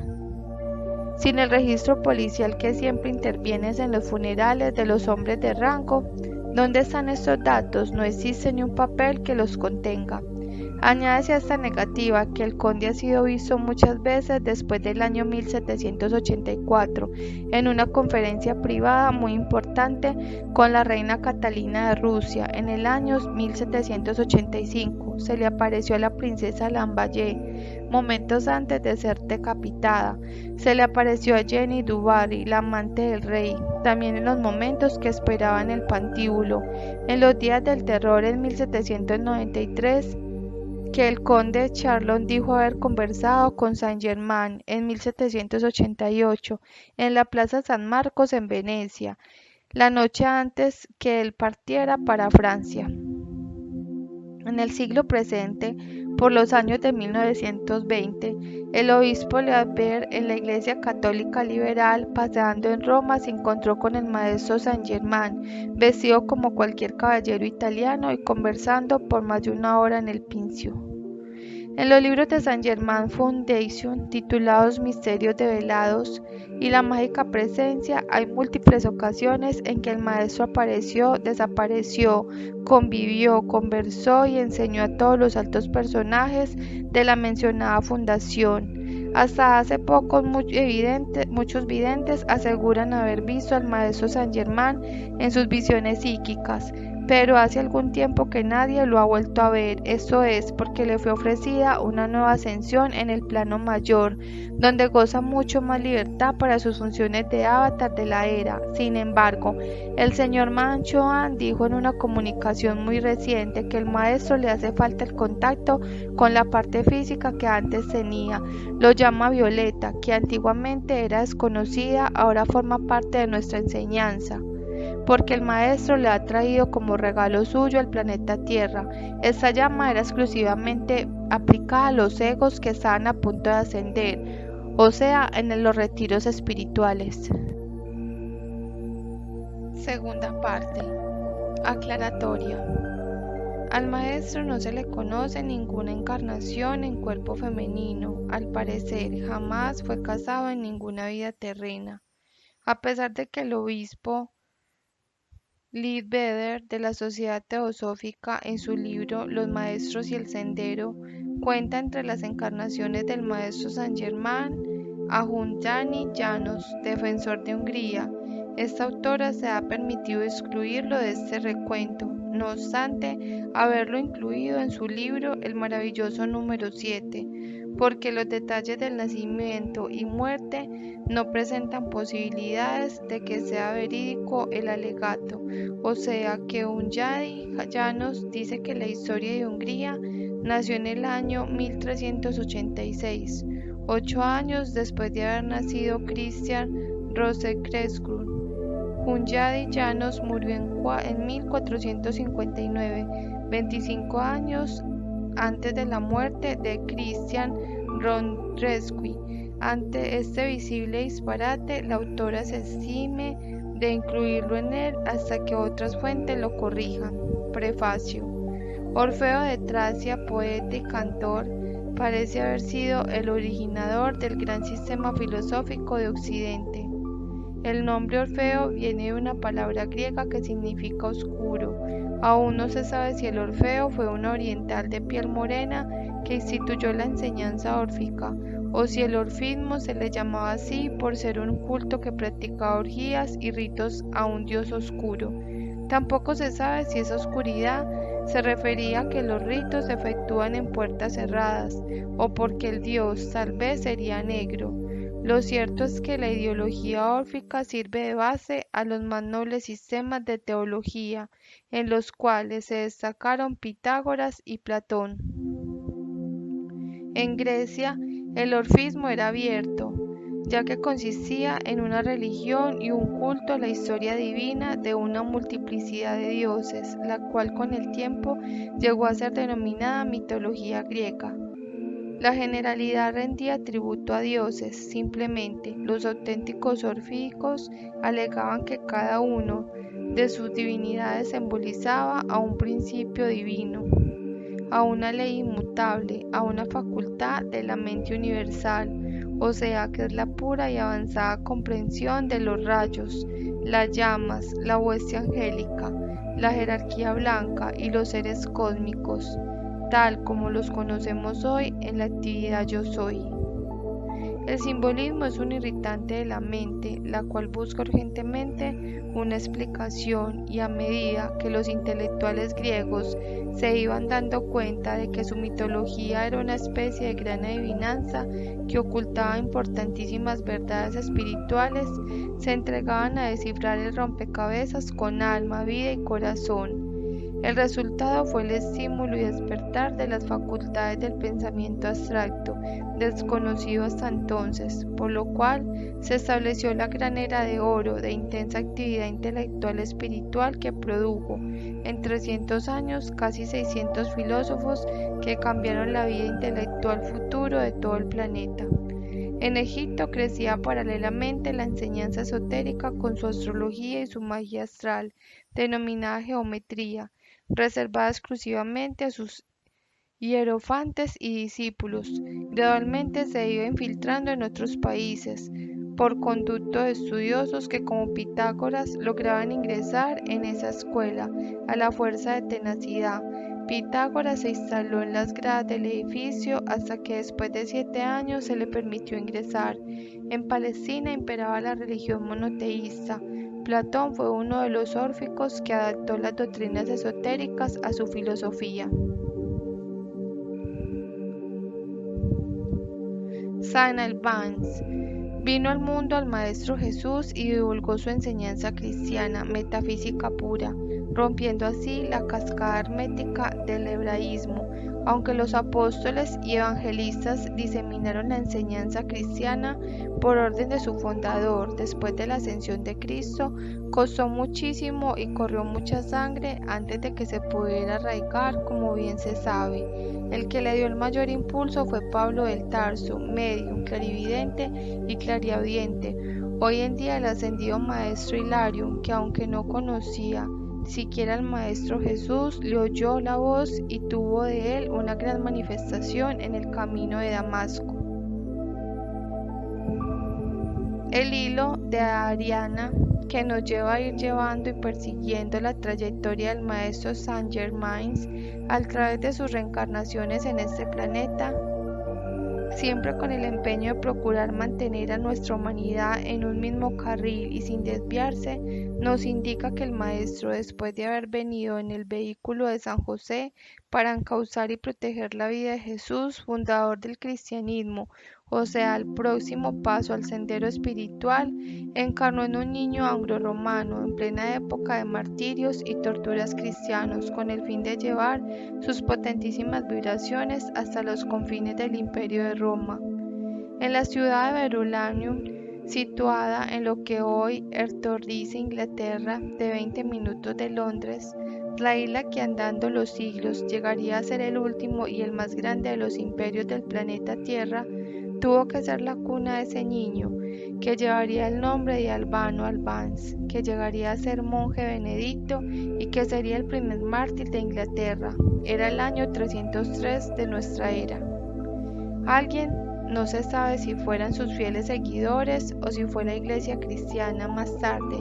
Sin el registro policial que siempre interviene en los funerales de los hombres de rango, ¿dónde están estos datos? No existe ni un papel que los contenga. Añádese a esta negativa que el conde ha sido visto muchas veces después del año 1784 en una conferencia privada muy importante con la reina Catalina de Rusia. En el año 1785 se le apareció a la princesa Lamballe momentos antes de ser decapitada. Se le apareció a Jenny du Barry, la amante del rey, también en los momentos que esperaba en el patíbulo. En los días del terror en 1793, que el conde Charlon dijo haber conversado con Saint-Germain en 1788 en la Plaza San Marcos en Venecia, la noche antes que él partiera para Francia. En el siglo presente, por los años de 1920, el obispo Leaver en la Iglesia Católica Liberal, paseando en Roma, se encontró con el maestro Saint-Germain, vestido como cualquier caballero italiano y conversando por más de una hora en el Pincio. En los libros de Saint-Germain Foundation, titulados Misterios develados y la mágica presencia, hay múltiples ocasiones en que el maestro apareció, desapareció, convivió, conversó y enseñó a todos los altos personajes de la mencionada fundación. Hasta hace poco muchos videntes aseguran haber visto al maestro Saint-Germain en sus visiones psíquicas, pero hace algún tiempo que nadie lo ha vuelto a ver. Esto es porque le fue ofrecida una nueva ascensión en el plano mayor, donde goza mucho más libertad para sus funciones de avatar de la era. Sin embargo, el señor Manchoan dijo en una comunicación muy reciente que al maestro le hace falta el contacto con la parte física que antes tenía. Lo llama Violeta, que antiguamente era desconocida, ahora forma parte de nuestra enseñanza, porque el maestro le ha traído como regalo suyo al planeta Tierra. Esta llama era exclusivamente aplicada a los egos que estaban a punto de ascender, o sea, en los retiros espirituales. Segunda parte. Aclaratoria. Al maestro no se le conoce ninguna encarnación en cuerpo femenino. Al parecer, jamás fue casado en ninguna vida terrena. A pesar de que el obispo Leadbeater de la Sociedad Teosófica, en su libro Los Maestros y el Sendero, cuenta entre las encarnaciones del maestro Saint-Germain a Hunjani János, defensor de Hungría. Esta autora se ha permitido excluirlo de este recuento, no obstante haberlo incluido en su libro El maravilloso número 7, porque los detalles del nacimiento y muerte no presentan posibilidades de que sea verídico el alegato, o sea que Hunjani János dice que la historia de Hungría nació en el año 1386, 8 años después de haber nacido Christian Rosenkrantz. Hunjani János murió en 1459, 25 años antes de la muerte de Christian Rosenkrantz. Ante este visible disparate, la autora se exime de incluirlo en él hasta que otras fuentes lo corrijan. Prefacio. Orfeo de Tracia, poeta y cantor, parece haber sido el originador del gran sistema filosófico de Occidente. El nombre Orfeo viene de una palabra griega que significa oscuro. Aún no se sabe si el Orfeo fue un oriental de piel morena que instituyó la enseñanza órfica, o si el orfismo se le llamaba así por ser un culto que practicaba orgías y ritos a un dios oscuro. Tampoco se sabe si esa oscuridad se refería a que los ritos se efectúan en puertas cerradas, o porque el dios tal vez sería negro. Lo cierto es que la ideología órfica sirve de base a los más nobles sistemas de teología, en los cuales se destacaron Pitágoras y Platón. En Grecia, el orfismo era abierto, ya que consistía en una religión y un culto a la historia divina de una multiplicidad de dioses, la cual con el tiempo llegó a ser denominada mitología griega. La generalidad rendía tributo a dioses, simplemente. Los auténticos orfíicos alegaban que cada uno de sus divinidades simbolizaba a un principio divino, a una ley inmutable, a una facultad de la mente universal, o sea que es la pura y avanzada comprensión de los rayos, las llamas, la hueste angélica, la jerarquía blanca y los seres cósmicos, tal como los conocemos hoy en la actividad Yo Soy. El simbolismo es un irritante de la mente, la cual busca urgentemente una explicación, y a medida que los intelectuales griegos se iban dando cuenta de que su mitología era una especie de gran adivinanza que ocultaba importantísimas verdades espirituales, se entregaban a descifrar el rompecabezas con alma, vida y corazón. El resultado fue el estímulo y despertar de las facultades del pensamiento abstracto, desconocido hasta entonces, por lo cual se estableció la gran era de oro de intensa actividad intelectual espiritual que produjo, en 300 años, casi 600 filósofos que cambiaron la vida intelectual futuro de todo el planeta. En Egipto crecía paralelamente la enseñanza esotérica con su astrología y su magia astral, denominada geometría, reservada exclusivamente a sus hierofantes y discípulos. Gradualmente se iba infiltrando en otros países, por conducto de estudiosos que como Pitágoras lograban ingresar en esa escuela a la fuerza de tenacidad. Pitágoras se instaló en las gradas del edificio hasta que después de 7 años se le permitió ingresar. En Palestina imperaba la religión monoteísta. Platón fue uno de los órficos que adaptó las doctrinas esotéricas a su filosofía. Saint Albans vino al mundo al Maestro Jesús y divulgó su enseñanza cristiana, metafísica pura, rompiendo así la cascada hermética del hebraísmo. Aunque los apóstoles y evangelistas diseminaron la enseñanza cristiana por orden de su fundador después de la ascensión de Cristo, costó muchísimo y corrió mucha sangre antes de que se pudiera arraigar, como bien se sabe. El que le dio el mayor impulso fue Pablo del Tarso, médium, clarividente y clariaudiente. Hoy en día el ascendido maestro Hilarión, que aunque no conocía siquiera al Maestro Jesús, le oyó la voz y tuvo de él una gran manifestación en el camino de Damasco. El hilo de Ariana que nos lleva a ir llevando y persiguiendo la trayectoria del Maestro Saint Germain a través de sus reencarnaciones en este planeta, siempre con el empeño de procurar mantener a nuestra humanidad en un mismo carril y sin desviarse, nos indica que el Maestro, después de haber venido en el vehículo de San José para encauzar y proteger la vida de Jesús, fundador del cristianismo, o sea, el próximo paso al sendero espiritual, encarnó en un niño anglo-romano en plena época de martirios y torturas cristianos, con el fin de llevar sus potentísimas vibraciones hasta los confines del Imperio de Roma. En la ciudad de Verulamium, situada en lo que hoy Ertordice, Inglaterra, de 20 minutos de Londres, la isla que andando los siglos llegaría a ser el último y el más grande de los imperios del planeta Tierra, tuvo que ser la cuna de ese niño, que llevaría el nombre de Albano Albans, que llegaría a ser monje benedicto y que sería el primer mártir de Inglaterra. Era el año 303 de nuestra era. Alguien, no se sabe si fueran sus fieles seguidores o si fue la iglesia cristiana más tarde,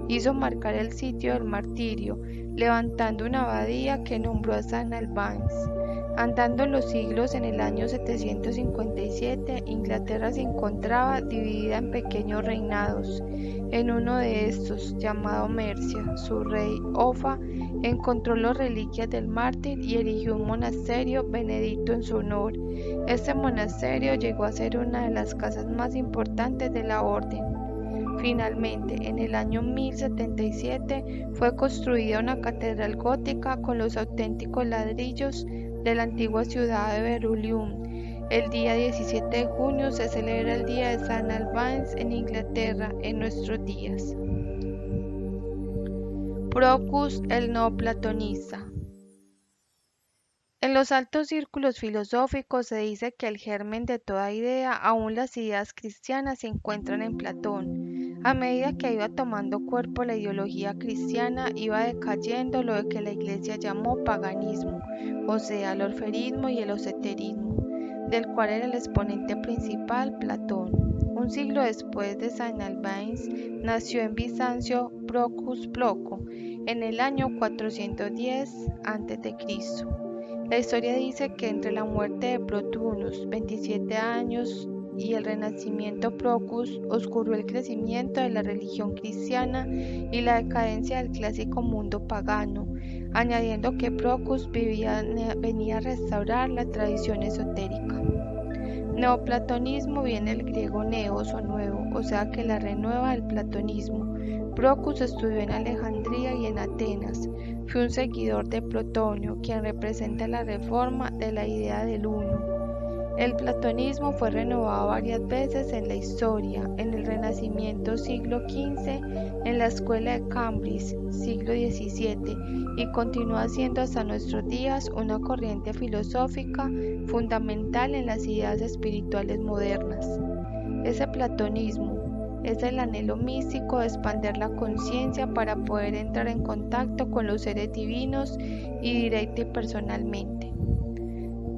hizo marcar el sitio del martirio, levantando una abadía que nombró a San Albans. Andando los siglos, en el año 757, Inglaterra se encontraba dividida en pequeños reinados. En uno de estos, llamado Mercia, su rey, Offa, encontró las reliquias del mártir y erigió un monasterio benedicto en su honor. Este monasterio llegó a ser una de las casas más importantes de la orden. Finalmente, en el año 1077, fue construida una catedral gótica con los auténticos ladrillos de la antigua ciudad de Verulium. El día 17 de junio se celebra el Día de San Albans en Inglaterra en nuestros días. Proclus, el neoplatonista. En los altos círculos filosóficos se dice que el germen de toda idea, aun las ideas cristianas, se encuentran en Platón. A medida que iba tomando cuerpo la ideología cristiana, iba decayendo lo que la Iglesia llamó paganismo, o sea, el orferismo y el esoterismo. del cual era el exponente principal Platón. Un siglo después de Saint Albans nació en Bizancio Proclus Ploco en el año 410 a.C. La historia dice que entre la muerte de Plotinus, 27 años, y el renacimiento Proclus oscurrió el crecimiento de la religión cristiana y la decadencia del clásico mundo pagano, añadiendo que Proclus venía a restaurar la tradición esotérica. Neoplatonismo viene del griego neos o nuevo, o sea que la renueva del platonismo. Proclus estudió en Alejandría y en Atenas. Fue un seguidor de Plotinio, quien representa la reforma de la idea del uno. El platonismo fue renovado varias veces en la historia, en el Renacimiento siglo XV, en la Escuela de Cambridge siglo XVII, y continúa siendo hasta nuestros días una corriente filosófica fundamental en las ideas espirituales modernas. Ese platonismo es el anhelo místico de expandir la conciencia para poder entrar en contacto con los seres divinos y directa y personalmente.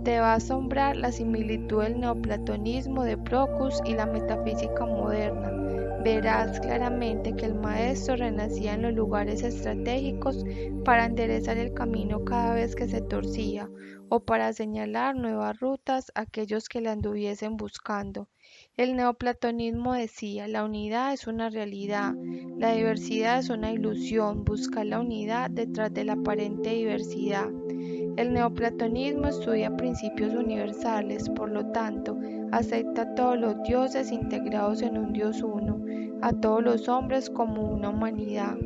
Te va a asombrar la similitud del neoplatonismo de Proclus y la metafísica moderna. Verás claramente que el maestro renacía en los lugares estratégicos para enderezar el camino cada vez que se torcía, o para señalar nuevas rutas a aquellos que la anduviesen buscando. El neoplatonismo decía: la unidad es una realidad, la diversidad es una ilusión, buscar la unidad detrás de la aparente diversidad. El neoplatonismo estudia principios universales, por lo tanto, acepta a todos los dioses integrados en un Dios uno, a todos los hombres como una humanidad.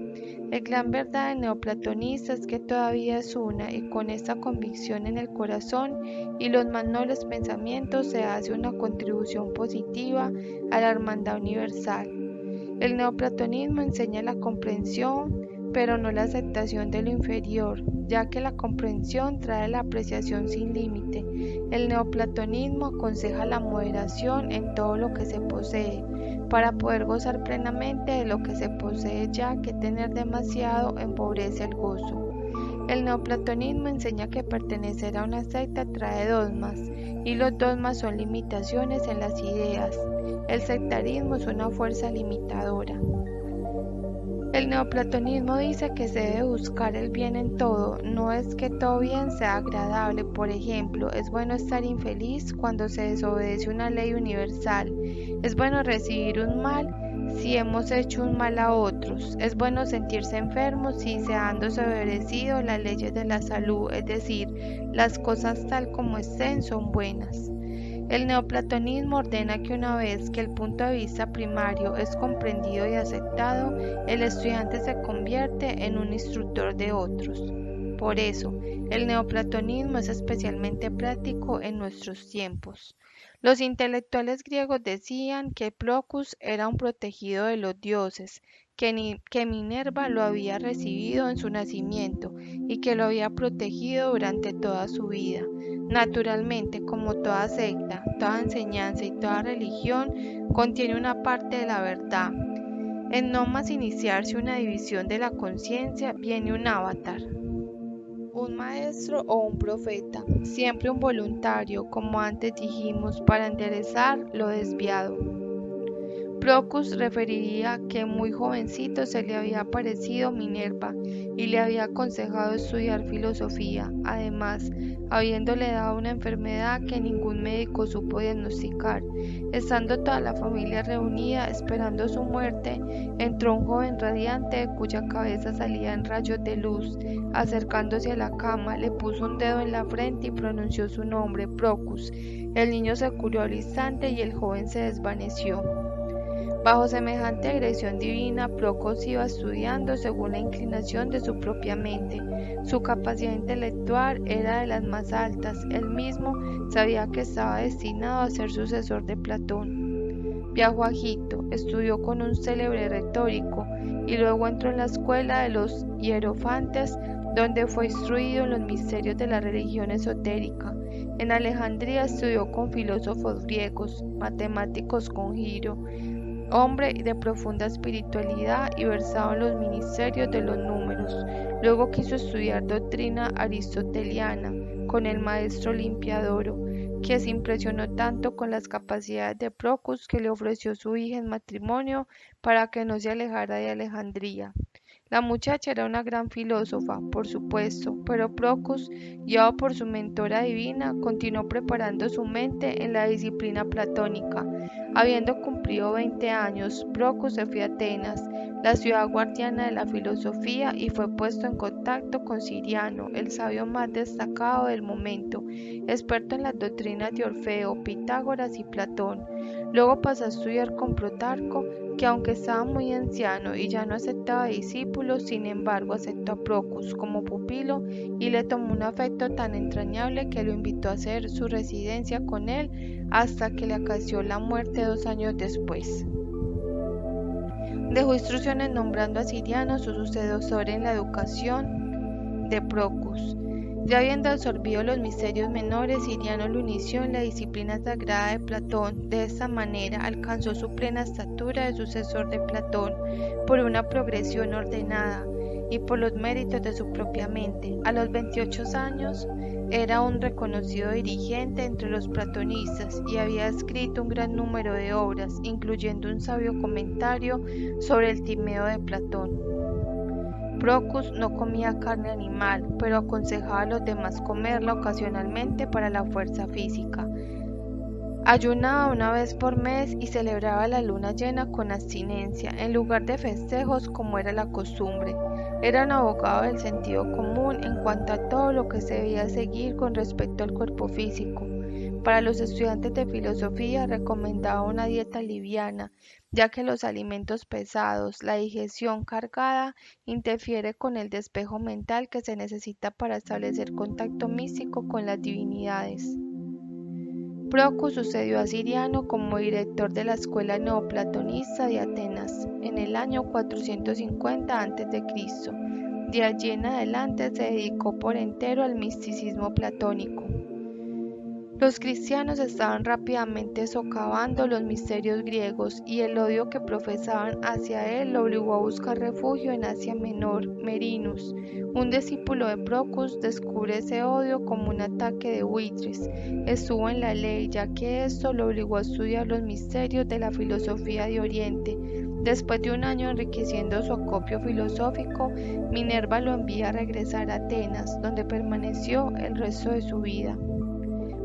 La gran verdad del neoplatonista es que todavía es una, y con esta convicción en el corazón y los más nobles pensamientos se hace una contribución positiva a la hermandad universal. El neoplatonismo enseña la comprensión, pero no la aceptación de lo inferior, ya que la comprensión trae la apreciación sin límite. El neoplatonismo aconseja la moderación en todo lo que se posee, para poder gozar plenamente de lo que se posee, ya que tener demasiado empobrece el gozo. El neoplatonismo enseña que pertenecer a una secta trae dogmas, y los dogmas son limitaciones en las ideas. El sectarismo es una fuerza limitadora. El neoplatonismo dice que se debe buscar el bien en todo, no es que todo bien sea agradable. Por ejemplo, es bueno estar infeliz cuando se desobedece una ley universal, es bueno recibir un mal si hemos hecho un mal a otros, es bueno sentirse enfermos si se han desobedecido las leyes de la salud, es decir, las cosas tal como estén son buenas. El neoplatonismo ordena que una vez que el punto de vista primario es comprendido y aceptado, el estudiante se convierte en un instructor de otros. Por eso, el neoplatonismo es especialmente práctico en nuestros tiempos. Los intelectuales griegos decían que Proclus era un protegido de los dioses, que Minerva lo había recibido en su nacimiento y que lo había protegido durante toda su vida. Naturalmente, como toda secta, toda enseñanza y toda religión, contiene una parte de la verdad. En no más iniciarse una división de la conciencia, viene un avatar, un maestro o un profeta, siempre un voluntario, como antes dijimos, para enderezar lo desviado. Proclus referiría que muy jovencito se le había aparecido Minerva y le había aconsejado estudiar filosofía, además, habiéndole dado una enfermedad que ningún médico supo diagnosticar. Estando toda la familia reunida esperando su muerte, entró un joven radiante de cuya cabeza salían rayos de luz. Acercándose a la cama, le puso un dedo en la frente y pronunció su nombre, Proclus. El niño se curó al instante y el joven se desvaneció. Bajo semejante dirección divina, Proclus iba estudiando según la inclinación de su propia mente. Su capacidad intelectual era de las más altas. Él mismo sabía que estaba destinado a ser sucesor de Platón. Viajó a Egipto, estudió con un célebre retórico y luego entró en la escuela de los hierofantes, donde fue instruido en los misterios de la religión esotérica. En Alejandría estudió con filósofos griegos, matemáticos con Giro, hombre de profunda espiritualidad y versado en los misterios de los números. Luego quiso estudiar doctrina aristoteliana con el maestro Limpiadoro. que se impresionó tanto con las capacidades de Proclus que le ofreció su hija en matrimonio para que no se alejara de Alejandría. La muchacha era una gran filósofa, por supuesto, pero Proclus, guiado por su mentora divina, continuó preparando su mente en la disciplina platónica. Habiendo cumplido 20 años, Proclus se fue a Atenas, la ciudad guardiana de la filosofía, y fue puesto en contacto con Ciriano, el sabio más destacado del momento, experto en las doctrinas de Orfeo, Pitágoras y Platón. Luego pasó a estudiar con Plutarco, que aunque estaba muy anciano y ya no aceptaba discípulos, sin embargo aceptó a Proclus como pupilo y le tomó un afecto tan entrañable que lo invitó a hacer su residencia con él hasta que le acaeció la muerte 2 años después. Dejó instrucciones nombrando a Ciriano su sucesor en la educación de Proclus. Ya habiendo absorbido los misterios menores, Ciriano lo inició en la disciplina sagrada de Platón. De esta manera alcanzó su plena estatura de sucesor de Platón, por una progresión ordenada y por los méritos de su propia mente. A los 28 años era un reconocido dirigente entre los platonistas y había escrito un gran número de obras, incluyendo un sabio comentario sobre el Timeo de Platón. Proclus no comía carne animal, pero aconsejaba a los demás comerla ocasionalmente para la fuerza física. Ayunaba una vez por mes y celebraba la luna llena con abstinencia, en lugar de festejos como era la costumbre. Era un abogado del sentido común en cuanto a todo lo que se debía seguir con respecto al cuerpo físico. Para los estudiantes de filosofía recomendaba una dieta liviana, ya que los alimentos pesados, la digestión cargada, interfiere con el despejo mental que se necesita para establecer contacto místico con las divinidades. Proclus sucedió a Ciriano como director de la escuela neoplatonista de Atenas en el año 450 a.C. De allí en adelante se dedicó por entero al misticismo platónico. Los cristianos estaban rápidamente socavando los misterios griegos y el odio que profesaban hacia él lo obligó a buscar refugio en Asia Menor. Merinus, un discípulo de Proclus, descubre ese odio como un ataque de buitres. Estuvo en la ley, ya que esto lo obligó a estudiar los misterios de la filosofía de Oriente. Después de un año enriqueciendo su acopio filosófico, Minerva lo envía a regresar a Atenas, donde permaneció el resto de su vida.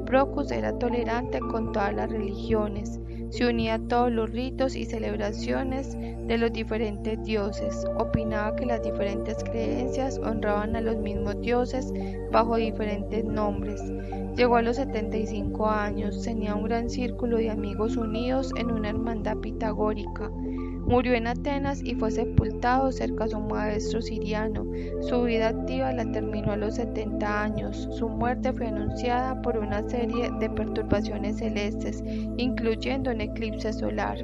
Proclus era tolerante con todas las religiones, se unía a todos los ritos y celebraciones de los diferentes dioses, opinaba que las diferentes creencias honraban a los mismos dioses bajo diferentes nombres. Llegó a los 75 años, tenía un gran círculo de amigos unidos en una hermandad pitagórica. Murió en Atenas y fue sepultado cerca de su maestro Ciriano. Su vida activa la terminó a los 70 años. Su muerte fue anunciada por una serie de perturbaciones celestes, incluyendo un eclipse solar.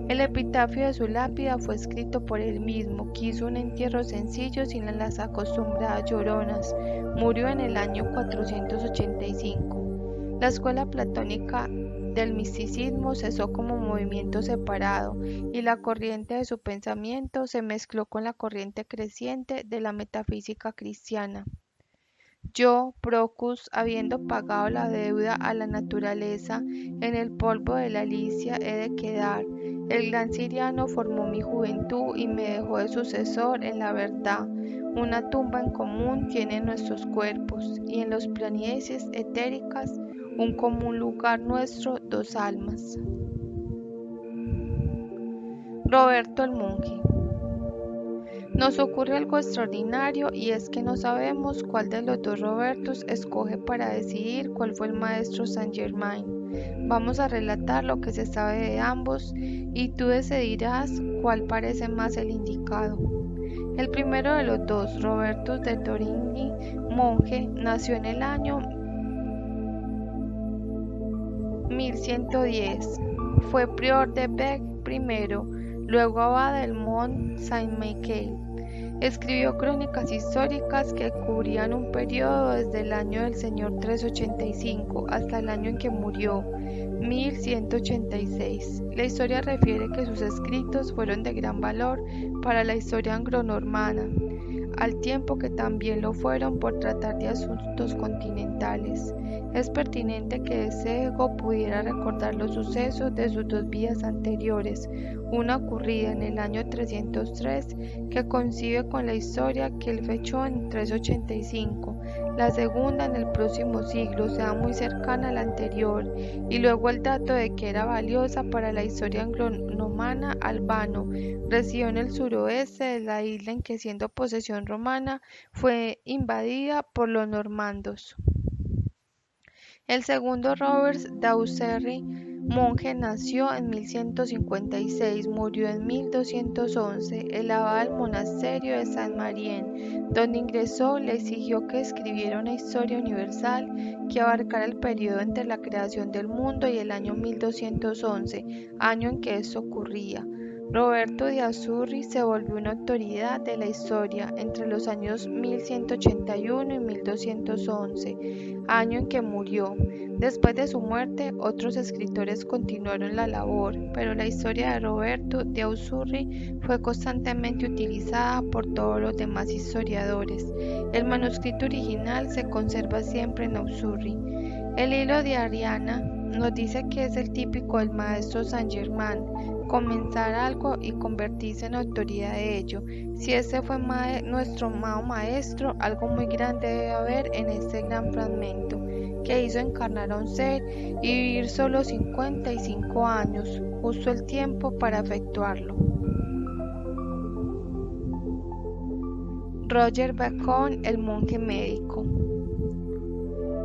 El epitafio de su lápida fue escrito por él mismo. Quiso un entierro sencillo sin las acostumbradas lloronas. Murió en el año 485. La escuela platónica del misticismo cesó como movimiento separado y la corriente de su pensamiento se mezcló con la corriente creciente de la metafísica cristiana. Yo, Proclus, habiendo pagado la deuda a la naturaleza, en el polvo de la Licia he de quedar. El gran Ciriano formó mi juventud y me dejó de sucesor en la verdad. Una tumba en común tienen nuestros cuerpos, y en los planicies etéricas un común lugar nuestro, 2 almas. Roberto el monje. Nos ocurre algo extraordinario y es que no sabemos cuál de los 2 Robertos escoge para decidir cuál fue el maestro Saint Germain. Vamos a relatar lo que se sabe de ambos y tú decidirás cuál parece más el indicado. El primero de los 2, Robertus de Torigni, monje, nació en el año 1110. Fue prior de Bec primero, luego abad del Mont Saint-Michel. Escribió crónicas históricas que cubrían un periodo desde el año del Señor 385 hasta el año en que murió, 1186. La historia refiere que sus escritos fueron de gran valor para la historia anglonormana. al tiempo que también lo fueron por tratar de asuntos continentales. Es pertinente que ese ego pudiera recordar los sucesos de sus dos vidas anteriores, una ocurrida en el año 303 que coincide con la historia que él fechó en 385, la segunda en el próximo siglo, o sea muy cercana a la anterior, y luego el dato de que era valiosa para la historia anglo-normana. Albano residió en el suroeste de la isla en que, siendo posesión romana, fue invadida por los normandos. El segundo, Robert d'Auxerre, monje, nació en 1156, murió en 1211. El abad del monasterio de Saint-Marien, donde ingresó, le exigió que escribiera una historia universal que abarcara el periodo entre la creación del mundo y el año 1211, año en que esto ocurría. Roberto de Azzurri se volvió una autoridad de la historia entre los años 1181 y 1211, año en que murió. Después de su muerte, otros escritores continuaron la labor, pero la historia de Roberto de Azzurri fue constantemente utilizada por todos los demás historiadores. El manuscrito original se conserva siempre en Azzurri. El hilo de Ariana nos dice que es el típico del maestro Saint-Germain: comenzar algo y convertirse en autoridad de ello. Si ese fue nuestro amado maestro, algo muy grande debe haber en este gran fragmento, que hizo encarnar a un ser y vivir solo 55 años, justo el tiempo para efectuarlo. Roger Bacon, el monje médico.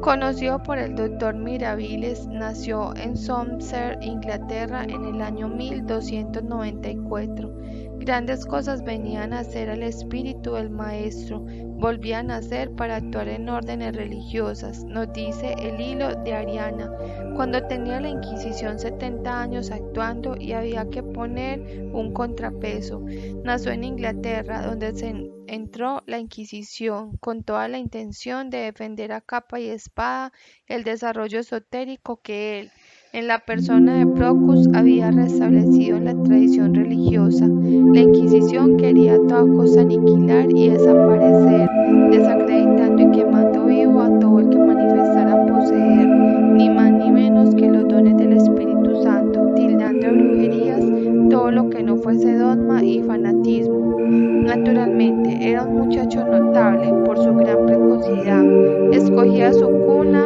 Conocido por el Dr. Mirabilis, nació en Somerset, Inglaterra, en el año 1294. Grandes cosas venían a hacer al espíritu del maestro, volvían a nacer para actuar en órdenes religiosas, nos dice el hilo de Ariana. Cuando tenía la Inquisición 70 años actuando y había que poner un contrapeso, nació en Inglaterra, donde entró la Inquisición con toda la intención de defender a capa y espada el desarrollo esotérico que él, en la persona de Proclus, había restablecido en la tradición religiosa. La Inquisición quería a toda costa aniquilar y desaparecer, desacreditando y quemando vivo a todo el que manifestara poseer, ni más ni menos que los dones del Espíritu Santo, tildando de brujerías todo lo que no fuese dogma y fanatismo. Naturalmente, era un muchacho notable por su gran precocidad. Escogía su cuna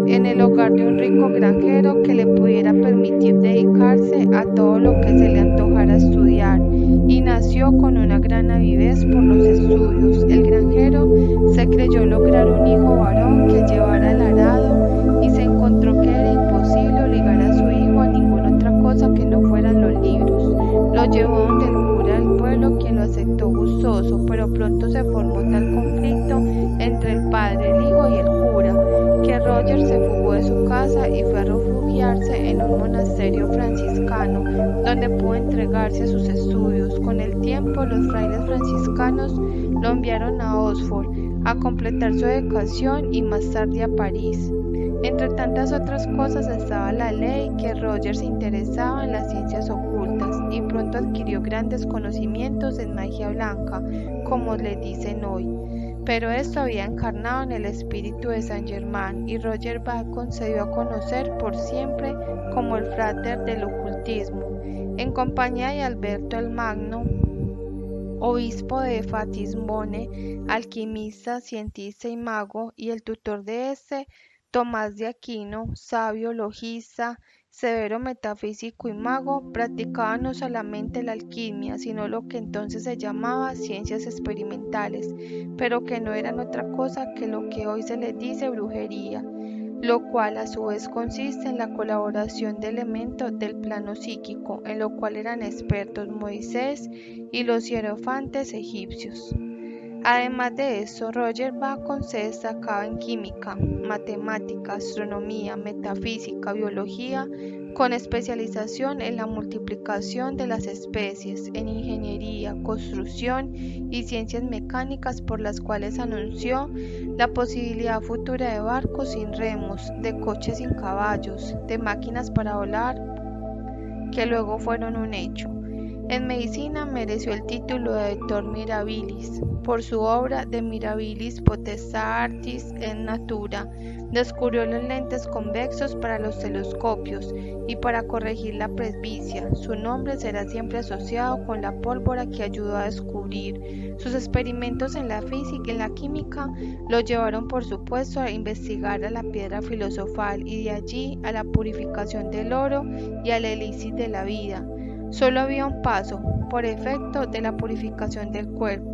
en el hogar de un rico granjero que le pudiera permitir dedicarse a todo lo que se le antojara estudiar, y nació con una gran avidez por los estudios. El granjero se creyó lograr un hijo varón que llevara el arado y se encontró que era imposible obligar a su hijo a ninguna otra cosa que no fueran los libros. Lo llevó donde el cura del pueblo, quien lo aceptó gustoso, pero pronto se formó tal conflicto entre el padre, el hijo y el cura, que Roger se fugó de su casa y fue a refugiarse en un monasterio franciscano, donde pudo entregarse a sus estudios. Con el tiempo, los frailes franciscanos lo enviaron a Oxford a completar su educación y más tarde a París. Entre tantas otras cosas estaba la ley, que Roger se interesaba en las ciencias ocultas y pronto adquirió grandes conocimientos en magia blanca, como le dicen hoy. Pero esto había encarnado en el espíritu de Saint-Germain, y Roger Bacon se dio a conocer por siempre como el frater del ocultismo, en compañía de Alberto el Magno, obispo de Ratisbonne, alquimista, cientista y mago, y el tutor de este, Tomás de Aquino, sabio, logista, severo metafísico y mago. Practicaba no solamente la alquimia, sino lo que entonces se llamaba ciencias experimentales, pero que no eran otra cosa que lo que hoy se les dice brujería, lo cual a su vez consiste en la colaboración de elementos del plano psíquico, en lo cual eran expertos Moisés y los hierofantes egipcios. Además de eso, Roger Bacon se destacaba en química, matemática, astronomía, metafísica, biología, con especialización en la multiplicación de las especies, en ingeniería, construcción y ciencias mecánicas, por las cuales anunció la posibilidad futura de barcos sin remos, de coches sin caballos, de máquinas para volar, que luego fueron un hecho. En medicina mereció el título de Doctor Mirabilis por su obra De Mirabilis Potestas Artis et Natura. Descubrió los lentes convexos para los telescopios y para corregir la presbicia. Su nombre será siempre asociado con la pólvora que ayudó a descubrir. Sus experimentos en la física y en la química lo llevaron por supuesto a investigar a la piedra filosofal y de allí a la purificación del oro y al elixir de la vida. Solo había un paso, por efecto de la purificación del cuerpo,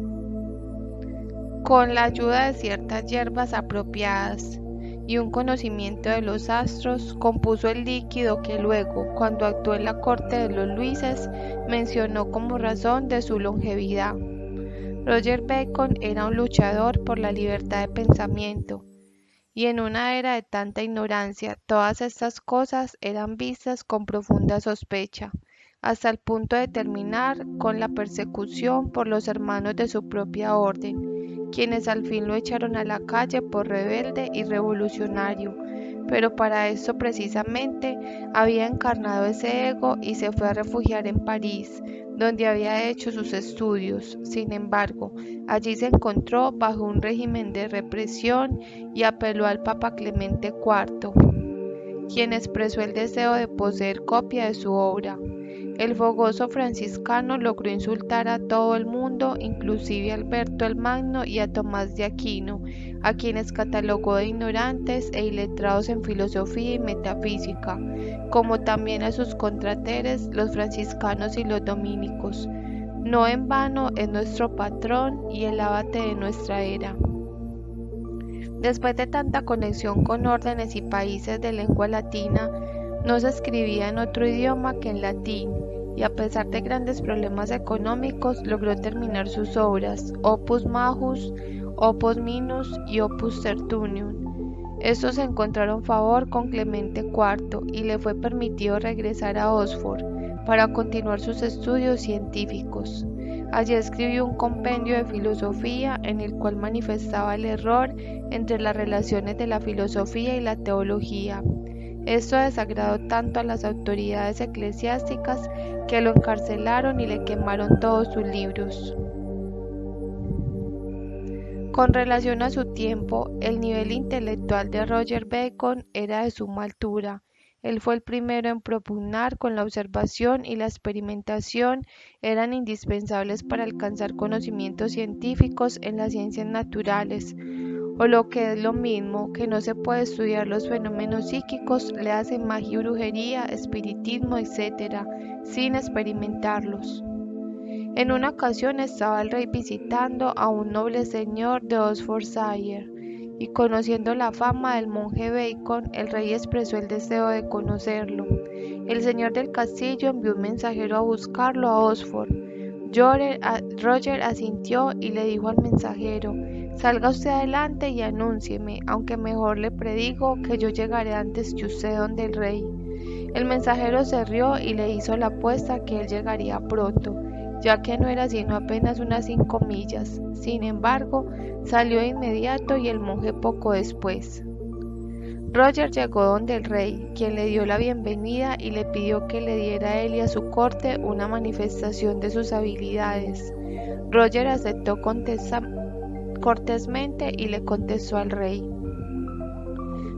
con la ayuda de ciertas hierbas apropiadas y un conocimiento de los astros, compuso el líquido que luego, cuando actuó en la corte de los Luises, mencionó como razón de su longevidad. Roger Bacon era un luchador por la libertad de pensamiento, y en una era de tanta ignorancia, todas estas cosas eran vistas con profunda sospecha, hasta el punto de terminar con la persecución por los hermanos de su propia orden, quienes al fin lo echaron a la calle por rebelde y revolucionario, pero para esto precisamente había encarnado ese ego y se fue a refugiar en París, donde había hecho sus estudios. Sin embargo, allí se encontró bajo un régimen de represión y apeló al Papa Clemente IV, quien expresó el deseo de poseer copia de su obra. El fogoso franciscano logró insultar a todo el mundo, inclusive a Alberto el Magno y a Tomás de Aquino, a quienes catalogó de ignorantes e iletrados en filosofía y metafísica, como también a sus contrateres, los franciscanos y los dominicos. No en vano es nuestro patrón y el abate de nuestra era. Después de tanta conexión con órdenes y países de lengua latina, no se escribía en otro idioma que en latín, y a pesar de grandes problemas económicos logró terminar sus obras, Opus Majus, Opus Minus y Opus Tertunium. Estos encontraron favor con Clemente IV y le fue permitido regresar a Oxford para continuar sus estudios científicos. Allí escribió un compendio de filosofía en el cual manifestaba el error entre las relaciones de la filosofía y la teología. Esto desagradó tanto a las autoridades eclesiásticas que lo encarcelaron y le quemaron todos sus libros. Con relación a su tiempo, el nivel intelectual de Roger Bacon era de suma altura. Él fue el primero en propugnar con la observación y la experimentación eran indispensables para alcanzar conocimientos científicos en las ciencias naturales, o lo que es lo mismo, que no se puede estudiar los fenómenos psíquicos, le hacen magia, brujería, espiritismo, etc., sin experimentarlos. En una ocasión estaba el rey visitando a un noble señor de Oxfordshire, y conociendo la fama del monje Bacon, el rey expresó el deseo de conocerlo. El señor del castillo envió un mensajero a buscarlo a Oxford. Roger asintió y le dijo al mensajero: «Salga usted adelante y anúncieme, aunque mejor le predigo que yo llegaré antes que usted donde el rey». El mensajero se rió y le hizo la apuesta que él llegaría pronto, ya que no era sino apenas unas 5 millas. Sin embargo, salió de inmediato y el monje poco después. Roger llegó donde el rey, quien le dio la bienvenida y le pidió que le diera a él y a su corte una manifestación de sus habilidades. Roger aceptó cortésmente y le contestó al rey: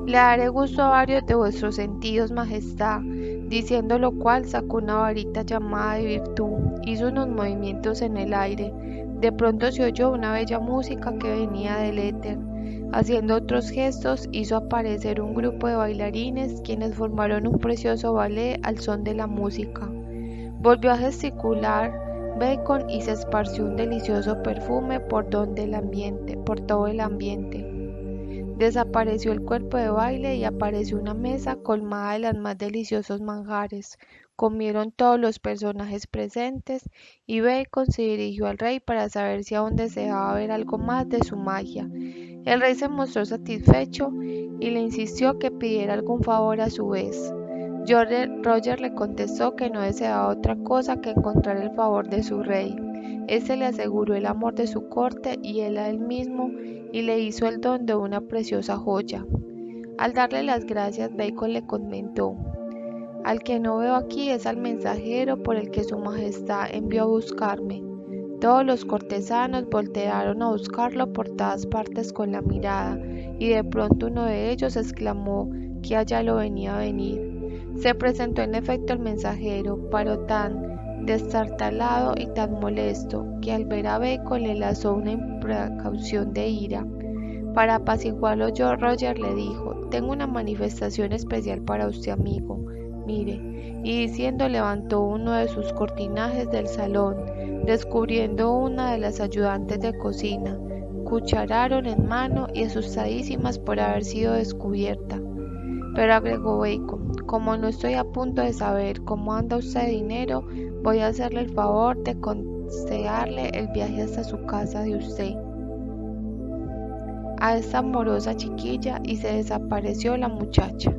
«Le daré gusto a varios de vuestros sentidos, majestad», diciendo lo cual sacó una varita llamada de virtud, hizo unos movimientos en el aire. De pronto se oyó una bella música que venía del éter. Haciendo otros gestos, hizo aparecer un grupo de bailarines, quienes formaron un precioso ballet al son de la música. Volvió a gesticular Bacon y se esparció un delicioso perfume por todo el ambiente. Desapareció el cuerpo de baile y apareció una mesa colmada de los más deliciosos manjares. Comieron todos los personajes presentes y Bacon se dirigió al rey para saber si aún deseaba ver algo más de su magia. El rey se mostró satisfecho y le insistió que pidiera algún favor a su vez. Roger le contestó que no deseaba otra cosa que encontrar el favor de su rey. Este le aseguró el amor de su corte y él a él mismo, y le hizo el don de una preciosa joya. Al darle las gracias, Bacon le comentó: Al que no veo aquí es al mensajero por el que su majestad envió a buscarme. Todos los cortesanos voltearon a buscarlo por todas partes con la mirada, y de pronto uno de ellos exclamó que allá lo venía a venir. Se presentó en efecto el mensajero, pero tan destartalado y tan molesto, que al ver a Bacon le lanzó una imprecaución de ira. Para apaciguarlo Roger le dijo: «Tengo una manifestación especial para usted, amigo. Mire», y diciendo levantó uno de sus cortinajes del salón, descubriendo una de las ayudantes de cocina, cucharón en mano y asustadísimas por haber sido descubierta. «Pero», agregó Bacon, «como no estoy a punto de saber cómo anda usted de dinero, voy a hacerle el favor de costearle el viaje hasta su casa de usted, a esta amorosa chiquilla», y se desapareció la muchacha.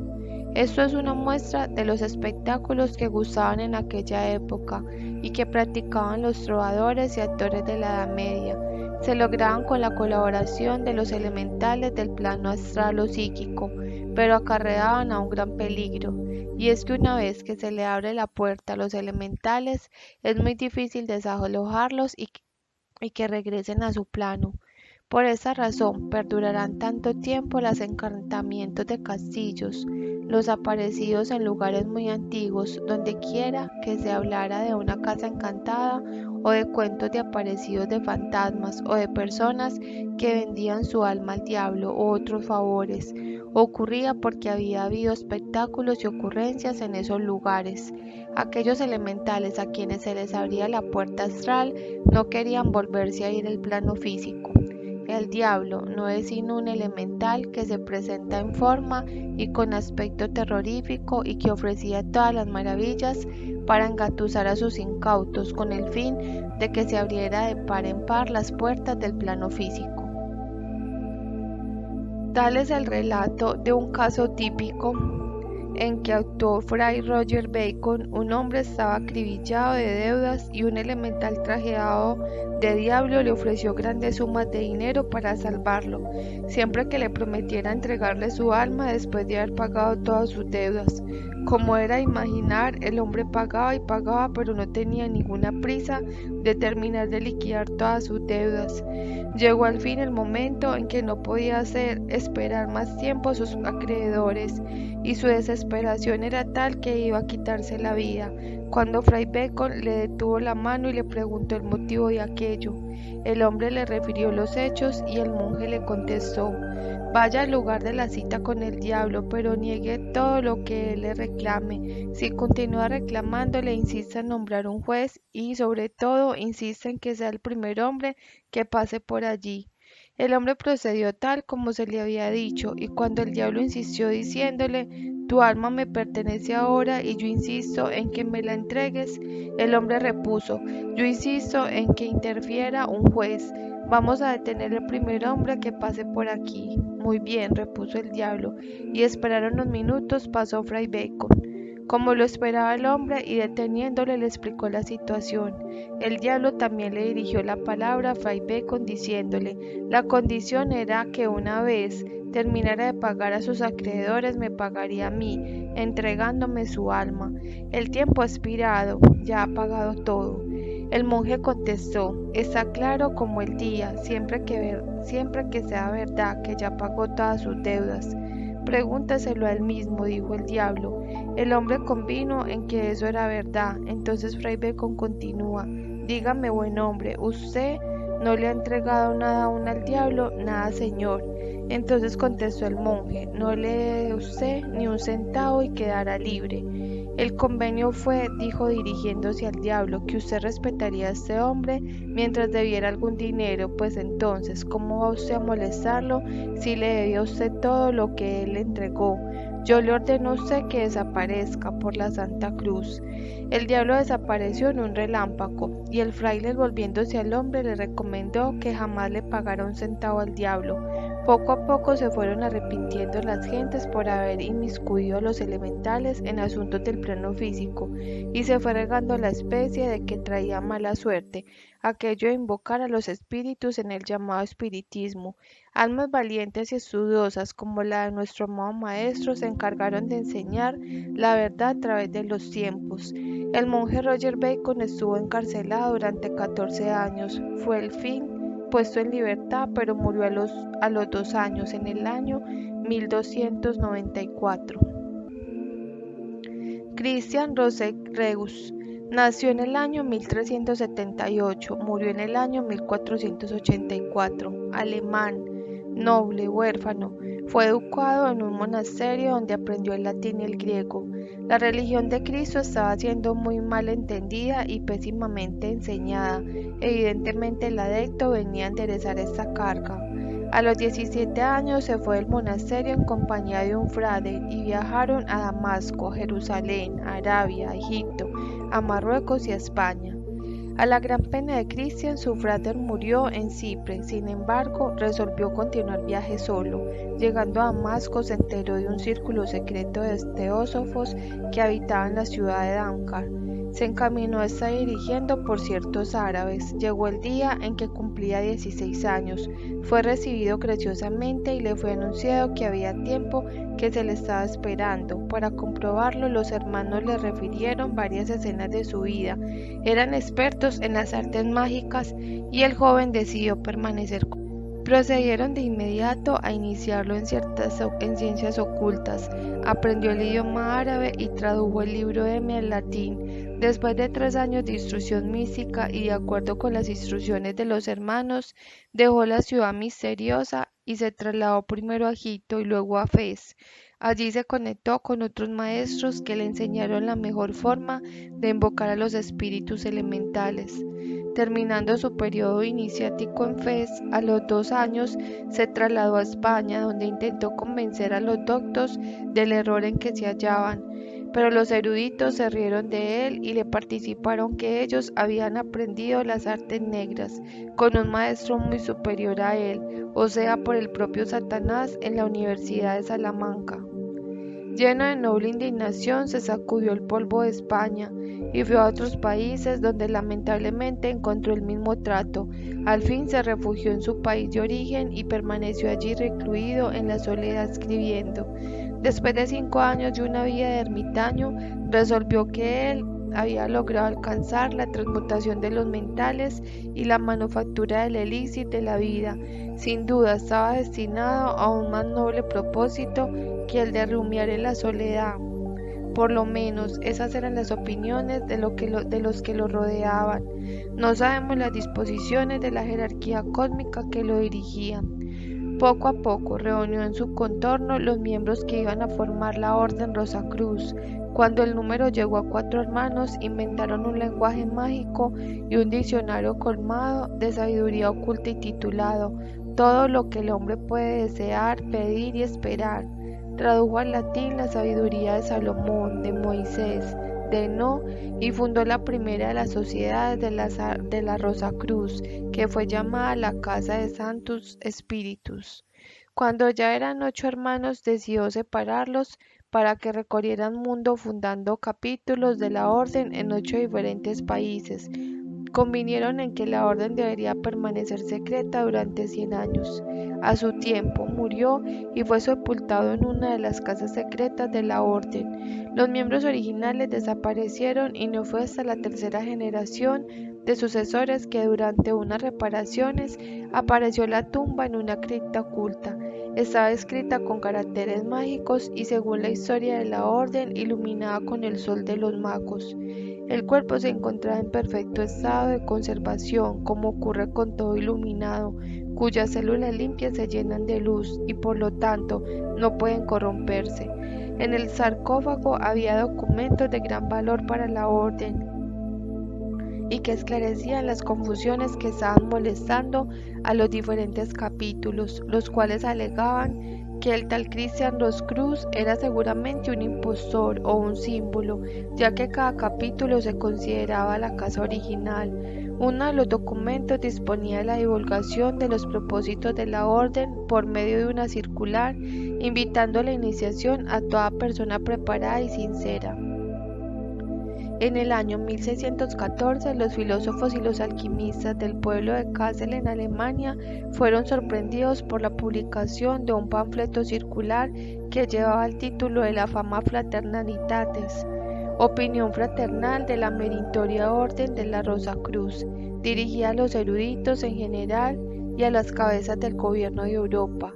Esto es una muestra de los espectáculos que gustaban en aquella época y que practicaban los trovadores y actores de la Edad Media. Se lograban con la colaboración de los elementales del plano astral o psíquico, pero acarreaban a un gran peligro, y es que una vez que se le abre la puerta a los elementales, es muy difícil desalojarlos y que regresen a su plano. Por esa razón perdurarán tanto tiempo los encantamientos de castillos, los aparecidos en lugares muy antiguos, donde quiera que se hablara de una casa encantada, o de cuentos de aparecidos de fantasmas, o de personas que vendían su alma al diablo, o otros favores. Ocurría porque había habido espectáculos y ocurrencias en esos lugares. Aquellos elementales a quienes se les abría la puerta astral no querían volverse a ir al plano físico. El diablo no es sino un elemental que se presenta en forma y con aspecto terrorífico y que ofrecía todas las maravillas para engatusar a sus incautos con el fin de que se abriera de par en par las puertas del plano físico. Tal es el relato de un caso típico en que actuó Fray Roger Bacon. Un hombre estaba acribillado de deudas y un elemental trajeado de diablo le ofreció grandes sumas de dinero para salvarlo, siempre que le prometiera entregarle su alma después de haber pagado todas sus deudas. Como era de imaginar, el hombre pagaba y pagaba, pero no tenía ninguna prisa de terminar de liquidar todas sus deudas. Llegó al fin el momento en que no podía hacer esperar más tiempo a sus acreedores, y su desesperación era tal que iba a quitarse la vida, cuando Fray Bacon le detuvo la mano y le preguntó el motivo de aquello. El hombre le refirió los hechos y el monje le contestó: «Vaya al lugar de la cita con el diablo, pero niegue todo lo que él le reclame. Si continúa reclamándole, insista en nombrar un juez y, sobre todo, insista en que sea el primer hombre que pase por allí». El hombre procedió tal como se le había dicho, y cuando el diablo insistió diciéndole: «Tu alma me pertenece ahora y yo insisto en que me la entregues», el hombre repuso: «Yo insisto en que interfiera un juez. Vamos a detener al primer hombre que pase por aquí». «Muy bien», repuso el diablo, y esperaron unos minutos. Pasó Fray Bacon, como lo esperaba el hombre, y deteniéndole le explicó la situación. El diablo también le dirigió la palabra a Fray Bacon diciéndole: «La condición era que una vez terminara de pagar a sus acreedores me pagaría a mí, entregándome su alma. El tiempo ha expirado, ya ha pagado todo». El monje contestó: «Está claro como el día, siempre que sea verdad que ya pagó todas sus deudas». «Pregúntaselo a él mismo», dijo el diablo. El hombre convino en que eso era verdad. Entonces Fray Bacon continúa: «Dígame, buen hombre, ¿usted no le ha entregado nada aún al diablo?». «Nada, señor». Entonces contestó el monje: «No le dé usted ni un centavo y quedará libre». «El convenio fue», dijo dirigiéndose al diablo, «que usted respetaría a este hombre mientras debiera algún dinero, pues entonces, ¿cómo va usted a molestarlo si le debía a usted todo lo que él le entregó? Yo le ordeno a usted que desaparezca por la Santa Cruz». El diablo desapareció en un relámpago, y el fraile, volviéndose al hombre, le recomendó que jamás le pagara un centavo al diablo, Poco a poco se fueron arrepintiendo las gentes por haber inmiscuido a los elementales en asuntos del plano físico, y se fue regando la especie de que traía mala suerte, aquello de invocar a los espíritus en el llamado espiritismo. Almas valientes y estudiosas como la de nuestro amado maestro se encargaron de enseñar la verdad a través de los tiempos. El monje Roger Bacon estuvo encarcelado durante 14 años. Fue el fin puesto en libertad, pero murió a los 2 años, en el año 1294. Christian Rosegreus nació en el año 1378, murió en el año 1484, alemán, noble, huérfano. Fue educado en un monasterio donde aprendió el latín y el griego. La religión de Cristo estaba siendo muy mal entendida y pésimamente enseñada. Evidentemente el adepto venía a enderezar esta carga. A los 17 años se fue del monasterio en compañía de un frade y viajaron a Damasco, Jerusalén, a Arabia, a Egipto, a Marruecos y a España. A la gran pena de Christian, su frater murió en Chipre. Sin embargo, resolvió continuar viaje solo. Llegando a Damasco, se enteró de un círculo secreto de teósofos que habitaban la ciudad de Dankar. Se encaminó a estar dirigiendo por ciertos árabes. Llegó el día en que cumplía 16 años. Fue recibido graciosamente y le fue anunciado que había tiempo que se le estaba esperando. Para comprobarlo, los hermanos le refirieron varias escenas de su vida. Eran expertos en las artes mágicas y el joven decidió permanecer con ellos. Procedieron de inmediato a iniciarlo en ciencias ocultas. Aprendió el idioma árabe y tradujo el libro Eme al latín. Después de 3 años de instrucción mística y de acuerdo con las instrucciones de los hermanos, dejó la ciudad misteriosa y se trasladó primero a Egipto y luego a Fez. Allí se conectó con otros maestros que le enseñaron la mejor forma de invocar a los espíritus elementales. Terminando su periodo iniciático en Fez, a los 2 años se trasladó a España, donde intentó convencer a los doctos del error en que se hallaban, pero los eruditos se rieron de él y le participaron que ellos habían aprendido las artes negras con un maestro muy superior a él, o sea, por el propio Satanás en la Universidad de Salamanca. Lleno de noble indignación, se sacudió el polvo de España y fue a otros países donde lamentablemente encontró el mismo trato. Al fin se refugió en su país de origen y permaneció allí recluido en la soledad escribiendo. Después de 5 años de una vida de ermitaño, resolvió que él había logrado alcanzar la transmutación de los mentales y la manufactura del elixir de la vida. Sin duda estaba destinado a un más noble propósito que el de rumiar en la soledad. Por lo menos esas eran las opiniones de los que lo rodeaban. No sabemos las disposiciones de la jerarquía cósmica que lo dirigían. Poco a poco reunió en su contorno los miembros que iban a formar la Orden Rosacruz. Cuando el número llegó a 4 hermanos, inventaron un lenguaje mágico y un diccionario colmado de sabiduría oculta y titulado Todo lo que el hombre puede desear, pedir y esperar. Tradujo al latín la sabiduría de Salomón, de Moisés, de Enoc y fundó la primera de las sociedades de la Rosacruz, que fue llamada la Casa de Santos Espíritus. Cuando ya eran 8 hermanos, decidió separarlos para que recorrieran mundo fundando capítulos de la orden en 8 diferentes países. Convinieron en que la orden debería permanecer secreta durante 100 años. A su tiempo murió y fue sepultado en una de las casas secretas de la orden. Los miembros originales desaparecieron y no fue hasta la 3ª generación de sucesores que durante unas reparaciones apareció la tumba en una cripta oculta. Estaba escrita con caracteres mágicos y según la historia de la orden iluminada con el sol de los magos. El cuerpo se encontraba en perfecto estado de conservación, como ocurre con todo iluminado, cuyas células limpias se llenan de luz y por lo tanto no pueden corromperse. En el sarcófago había documentos de gran valor para la orden y que esclarecían las confusiones que estaban molestando a los diferentes capítulos, los cuales alegaban que el tal Christian Rosacruz era seguramente un impostor o un símbolo, ya que cada capítulo se consideraba la casa original. Uno de los documentos disponía de la divulgación de los propósitos de la orden por medio de una circular, invitando a la iniciación a toda persona preparada y sincera. En el año 1614, los filósofos y los alquimistas del pueblo de Kassel en Alemania fueron sorprendidos por la publicación de un panfleto circular que llevaba el título de la Fama Fraternalitatis, opinión fraternal de la meritoria Orden de la Rosa Cruz, dirigida a los eruditos en general y a las cabezas del gobierno de Europa.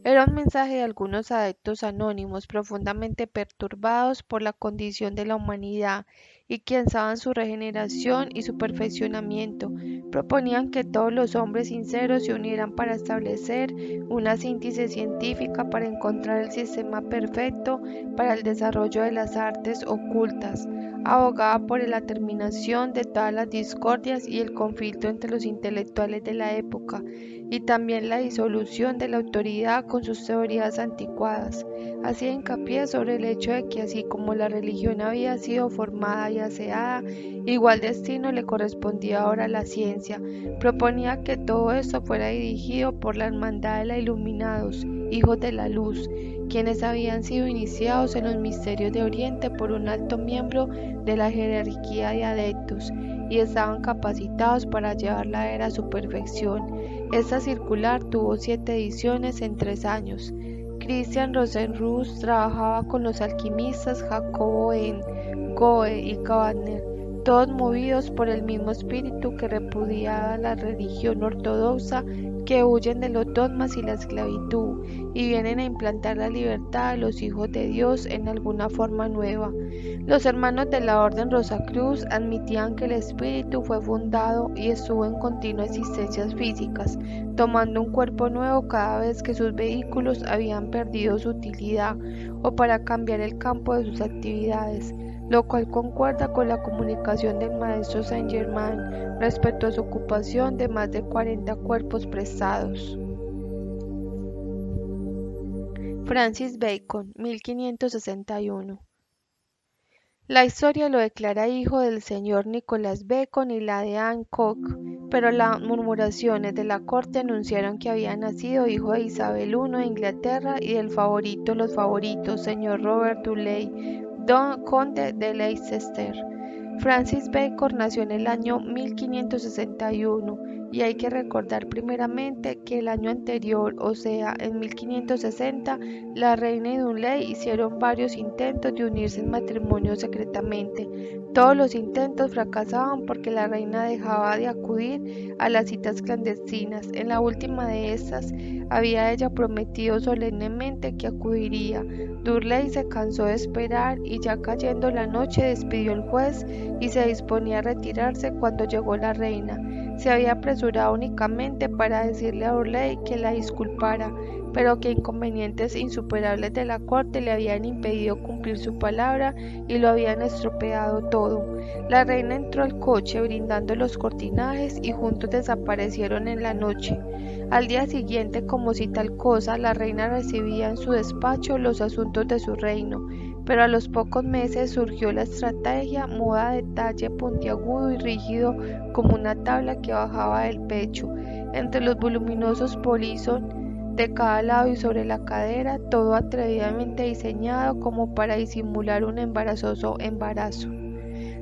Era un mensaje de algunos adeptos anónimos profundamente perturbados por la condición de la humanidad y que ansiaban su regeneración y su perfeccionamiento. Proponían que todos los hombres sinceros se unieran para establecer una síntesis científica para encontrar el sistema perfecto para el desarrollo de las artes ocultas. Abogaba por la terminación de todas las discordias y el conflicto entre los intelectuales de la época, y también la disolución de la autoridad con sus teorías anticuadas. Hacía hincapié sobre el hecho de que así como la religión había sido formada y aseada, igual destino le correspondía ahora a la ciencia. Proponía que todo esto fuera dirigido por la Hermandad de los Iluminados, hijos de la luz, quienes habían sido iniciados en los misterios de Oriente por un alto miembro de la jerarquía de adeptos, y estaban capacitados para llevar la era a su perfección. Esta circular tuvo 7 ediciones en 3 años. Christian Rosenruss trabajaba con los alquimistas Jacobo N., Goe y Wagner, todos movidos por el mismo espíritu que repudiaba la religión ortodoxa, que huyen de los dogmas y la esclavitud, y vienen a implantar la libertad a los hijos de Dios en alguna forma nueva. Los hermanos de la Orden Rosacruz admitían que el espíritu fue fundado y estuvo en continuas existencias físicas, tomando un cuerpo nuevo cada vez que sus vehículos habían perdido su utilidad o para cambiar el campo de sus actividades, lo cual concuerda con la comunicación del maestro Saint-Germain respecto a su ocupación de más de 40 cuerpos prestados. Francis Bacon, 1561. La historia lo declara hijo del señor Nicholas Bacon y la de Anne Coke, pero las murmuraciones de la corte anunciaron que había nacido hijo de Isabel I de Inglaterra y del favorito de los favoritos, señor Robert Dudley, conde de Leicester. Francis Bacon nació en el año 1561 y hay que recordar primeramente que el año anterior, o sea, en 1560, la reina y Dudley hicieron varios intentos de unirse en matrimonio secretamente. Todos los intentos fracasaban porque la reina dejaba de acudir a las citas clandestinas. En la última de estas, había ella prometido solemnemente que acudiría. Dudley se cansó de esperar y ya cayendo la noche despidió al juez y se disponía a retirarse cuando llegó la reina. Se había apresurado únicamente para decirle a Dudley que la disculpara, pero que inconvenientes insuperables de la corte le habían impedido cumplir su palabra y lo habían estropeado todo. La reina entró al coche brindando los cortinajes y juntos desaparecieron en la noche. Al día siguiente, como si tal cosa, la reina recibía en su despacho los asuntos de su reino, pero a los pocos meses surgió la estrategia, moda de talle puntiagudo y rígido como una tabla que bajaba del pecho, entre los voluminosos polizón de cada lado y sobre la cadera, todo atrevidamente diseñado como para disimular un embarazoso embarazo.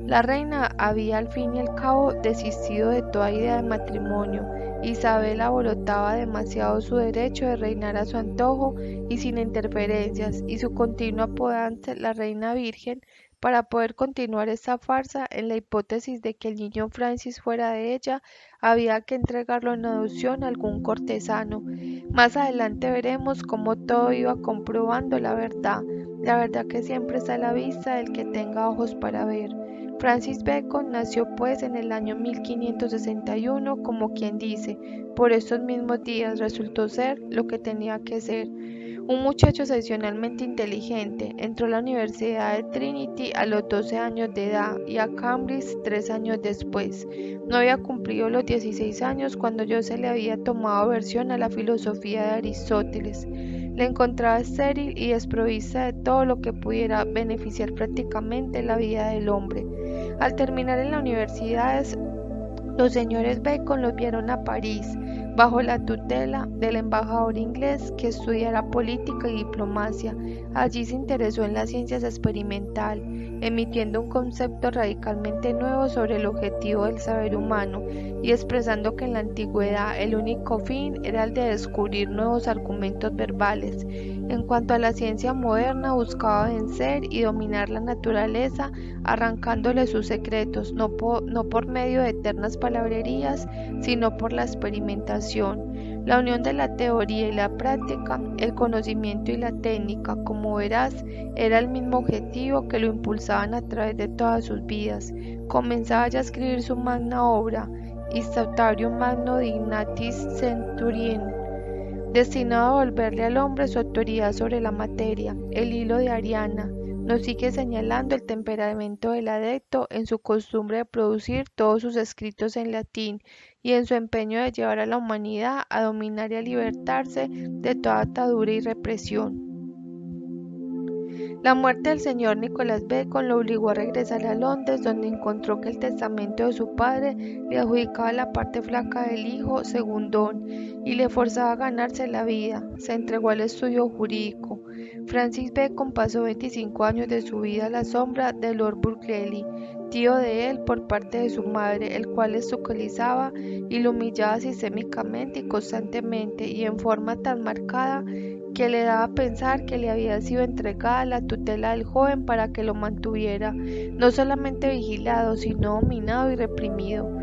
La reina había al fin y al cabo desistido de toda idea de matrimonio. Isabel abolotaba demasiado su derecho de reinar a su antojo y sin interferencias, y su continua apoderante, la reina virgen, para poder continuar esta farsa, en la hipótesis de que el niño Francis fuera de ella, había que entregarlo en adopción a algún cortesano. Más adelante veremos cómo todo iba comprobando la verdad que siempre está a la vista del que tenga ojos para ver. Francis Bacon nació pues en el año 1561, como quien dice, por estos mismos días resultó ser lo que tenía que ser. Un muchacho excepcionalmente inteligente, entró a la Universidad de Trinity a los 12 años de edad y a Cambridge 3 años después. No había cumplido los 16 años cuando ya se le había tomado aversión a la filosofía de Aristóteles. La encontraba estéril y desprovista de todo lo que pudiera beneficiar prácticamente la vida del hombre. Al terminar en la universidad Los señores Bacon los vieron a París, bajo la tutela del embajador inglés que estudiara política y diplomacia. Allí se interesó en las ciencias experimental, emitiendo un concepto radicalmente nuevo sobre el objetivo del saber humano y expresando que en la antigüedad el único fin era el de descubrir nuevos argumentos verbales. En cuanto a la ciencia moderna, buscaba vencer y dominar la naturaleza, arrancándole sus secretos, no por medio de eternas palabrerías, sino por la experimentación. La unión de la teoría y la práctica, el conocimiento y la técnica, como verás, era el mismo objetivo que lo impulsaban a través de todas sus vidas. Comenzaba ya a escribir su magna obra, Instaurationem Magno Dignatis Centuriem, destinado a volverle al hombre su autoridad sobre la materia. El hilo de Ariana nos sigue señalando el temperamento del adepto en su costumbre de producir todos sus escritos en latín y en su empeño de llevar a la humanidad a dominar y a libertarse de toda atadura y represión. La muerte del señor Nicholas Bacon lo obligó a regresar a Londres, donde encontró que el testamento de su padre le adjudicaba la parte flaca del hijo segundón y le forzaba a ganarse la vida. Se entregó al estudio jurídico. Francis Bacon pasó 25 años de su vida a la sombra de Lord Burghley, tío de él por parte de su madre, el cual le estudiaba y lo humillaba sistémicamente y constantemente, y en forma tan marcada que le daba a pensar que le había sido entregada la tutela del joven para que lo mantuviera no solamente vigilado, sino dominado y reprimido.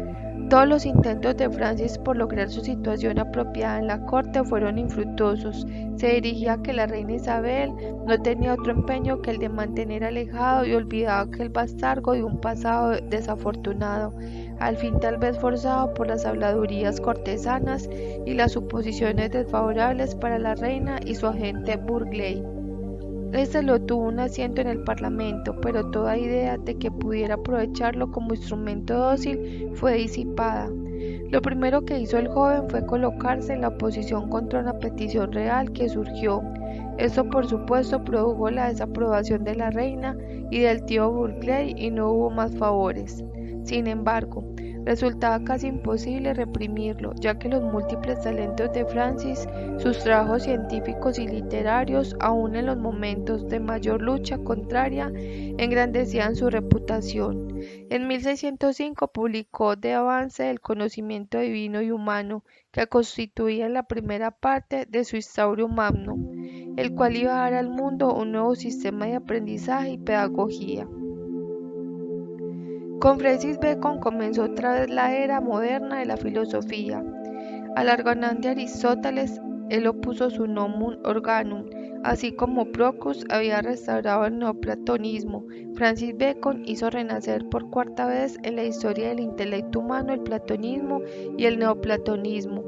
Todos los intentos de Francis por lograr su situación apropiada en la corte fueron infructuosos. Se dirigía a que la reina Isabel no tenía otro empeño que el de mantener alejado y olvidado aquel bastardo de un pasado desafortunado, al fin tal vez forzado por las habladurías cortesanas y las suposiciones desfavorables para la reina y su agente Burghley. Este lo tuvo un asiento en el Parlamento, pero toda idea de que pudiera aprovecharlo como instrumento dócil fue disipada. Lo primero que hizo el joven fue colocarse en la oposición contra una petición real que surgió. Esto por supuesto produjo la desaprobación de la reina y del tío Burghley y no hubo más favores. Sin embargo, resultaba casi imposible reprimirlo, ya que los múltiples talentos de Francis, sus trabajos científicos y literarios, aun en los momentos de mayor lucha contraria, engrandecían su reputación. En 1605 publicó De avance del conocimiento divino y humano, que constituía la primera parte de su Instaurationem Magnum, el cual iba a dar al mundo un nuevo sistema de aprendizaje y pedagogía. Con Francis Bacon comenzó otra vez la era moderna de la filosofía. Al Organon de Aristóteles, él opuso su Novum Organum, así como Proclus había restaurado el neoplatonismo. Francis Bacon hizo renacer por cuarta vez en la historia del intelecto humano el platonismo y el neoplatonismo,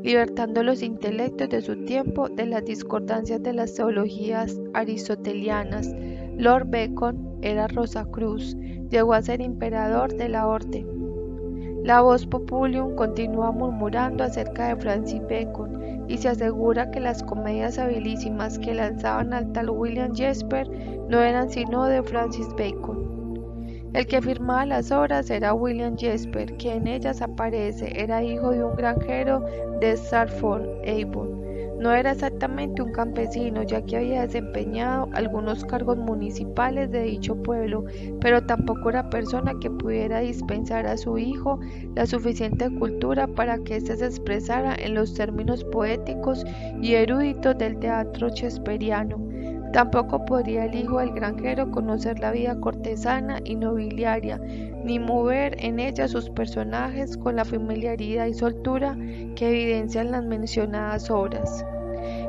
libertando los intelectos de su tiempo de las discordancias de las teologías aristotelianas. Lord Bacon era Rosacruz, llegó a ser emperador de la orden. La voz populium continúa murmurando acerca de Francis Bacon y se asegura que las comedias habilísimas que lanzaban al tal William Shakespeare no eran sino de Francis Bacon. El que firmaba las obras era William Shakespeare, que en ellas aparece, era hijo de un granjero de Stratford-Avon. No era exactamente un campesino, ya que había desempeñado algunos cargos municipales de dicho pueblo, pero tampoco era persona que pudiera dispensar a su hijo la suficiente cultura para que éste se expresara en los términos poéticos y eruditos del teatro shakespeariano. Tampoco podría el hijo del granjero conocer la vida cortesana y nobiliaria, ni mover en ella sus personajes con la familiaridad y soltura que evidencian las mencionadas obras.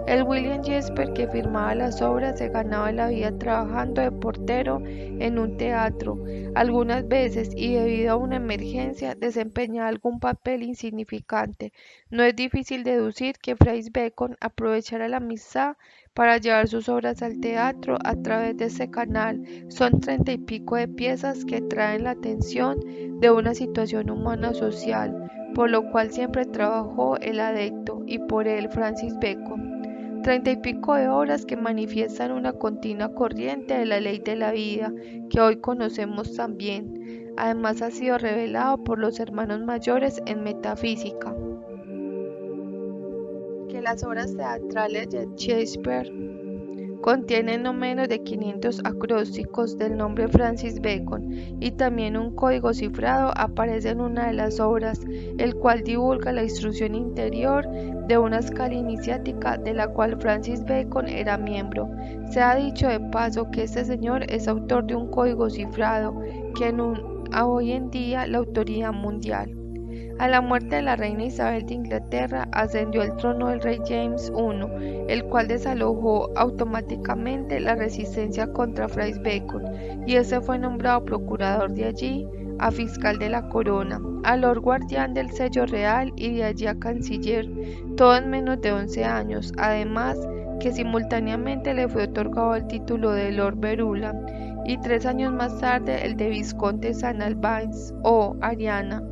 El William Shakespeare que firmaba las obras se ganaba la vida trabajando de portero en un teatro, algunas veces, y debido a una emergencia desempeñaba algún papel insignificante. No es difícil deducir que Francis Bacon aprovechara la amistad para llevar sus obras al teatro a través de ese canal. Son 30 y pico de piezas que traen la atención de una situación humana social, por lo cual siempre trabajó el adepto, y por él Francis Bacon. 30 y pico de obras que manifiestan una continua corriente de la ley de la vida que hoy conocemos tan bien. Además ha sido revelado por los hermanos mayores en Metafísica que las obras teatrales de Shakespeare contienen no menos de 500 acrósticos del nombre Francis Bacon y también un código cifrado aparece en una de las obras, el cual divulga la instrucción interior de una escala iniciática de la cual Francis Bacon era miembro. Se ha dicho de paso que este señor es autor de un código cifrado que hoy en día la autoridad mundial. A la muerte de la reina Isabel de Inglaterra, ascendió al trono el rey James I, el cual desalojó automáticamente la resistencia contra Francis Bacon, y ese fue nombrado procurador de allí a fiscal de la corona, a lord guardián del sello real y de allí a canciller, todo en menos de 11 años, además que simultáneamente le fue otorgado el título de Lord Verulam y 3 años más tarde el de Visconde St. Albans o Ariana.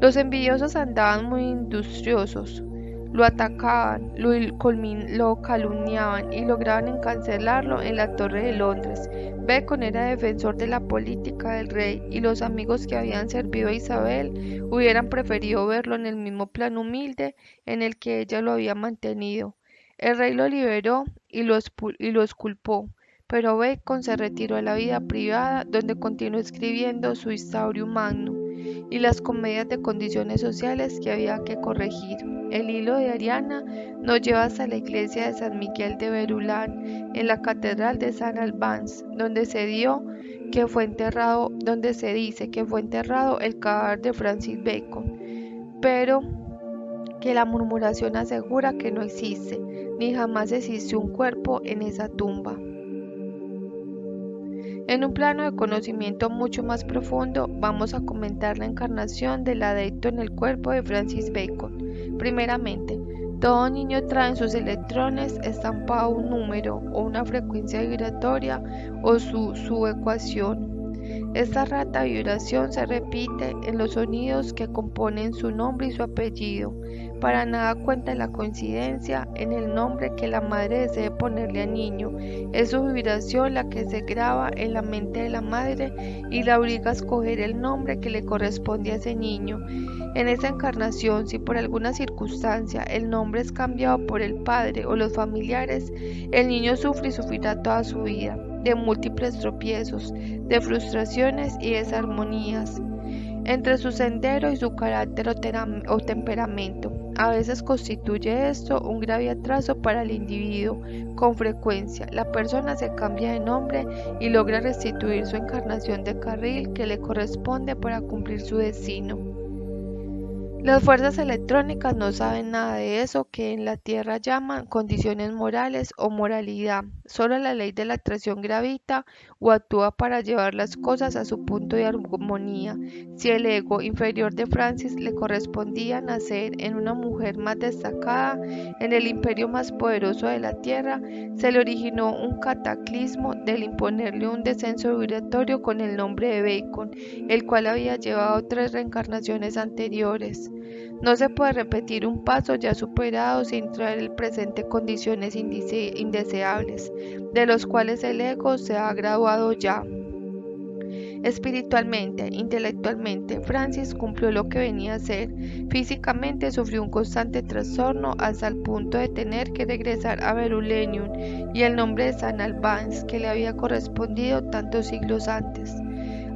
Los envidiosos andaban muy industriosos, lo atacaban, lo calumniaban y lograban encarcelarlo en la Torre de Londres. Bacon era defensor de la política del rey y los amigos que habían servido a Isabel hubieran preferido verlo en el mismo plano humilde en el que ella lo había mantenido. El rey lo liberó y lo exculpó, pero Bacon se retiró a la vida privada donde continuó escribiendo su Historiam Magnum y las comedias de condiciones sociales que había que corregir. El hilo de Ariana nos lleva hasta la iglesia de San Miguel de Verulam, en la catedral de St. Albans, donde se dice que fue enterrado el cadáver de Francis Bacon, pero que la murmuración asegura que no existe, ni jamás existió un cuerpo en esa tumba. En un plano de conocimiento mucho más profundo, vamos a comentar la encarnación del adepto en el cuerpo de Francis Bacon. Primeramente, todo niño trae en sus electrones estampado un número o una frecuencia vibratoria o su ecuación. Esta rata vibración se repite en los sonidos que componen su nombre y su apellido. Para nada cuenta la coincidencia en el nombre que la madre desee ponerle al niño. Es su vibración la que se graba en la mente de la madre y la obliga a escoger el nombre que le corresponde a ese niño. En esa encarnación, si por alguna circunstancia el nombre es cambiado por el padre o los familiares, el niño sufre y sufrirá toda su vida, de múltiples tropiezos, de frustraciones y desarmonías entre su sendero y su carácter o temperamento. A veces constituye esto un grave atraso para el individuo. Con frecuencia, la persona se cambia de nombre y logra restituir su encarnación de carril que le corresponde para cumplir su destino. Las fuerzas electrónicas no saben nada de eso que en la Tierra llaman condiciones morales o moralidad. Solo la ley de la atracción gravita o actúa para llevar las cosas a su punto de armonía. Si el ego inferior de Francis le correspondía nacer en una mujer más destacada, en el imperio más poderoso de la Tierra, se le originó un cataclismo del imponerle un descenso vibratorio con el nombre de Bacon, el cual había llevado 3 reencarnaciones anteriores. No se puede repetir un paso ya superado sin traer el presente condiciones indeseables, de los cuales el ego se ha graduado ya. Espiritualmente, intelectualmente, Francis cumplió lo que venía a ser. Físicamente sufrió un constante trastorno hasta el punto de tener que regresar a Verulam y el nombre de St. Albans que le había correspondido tantos siglos antes.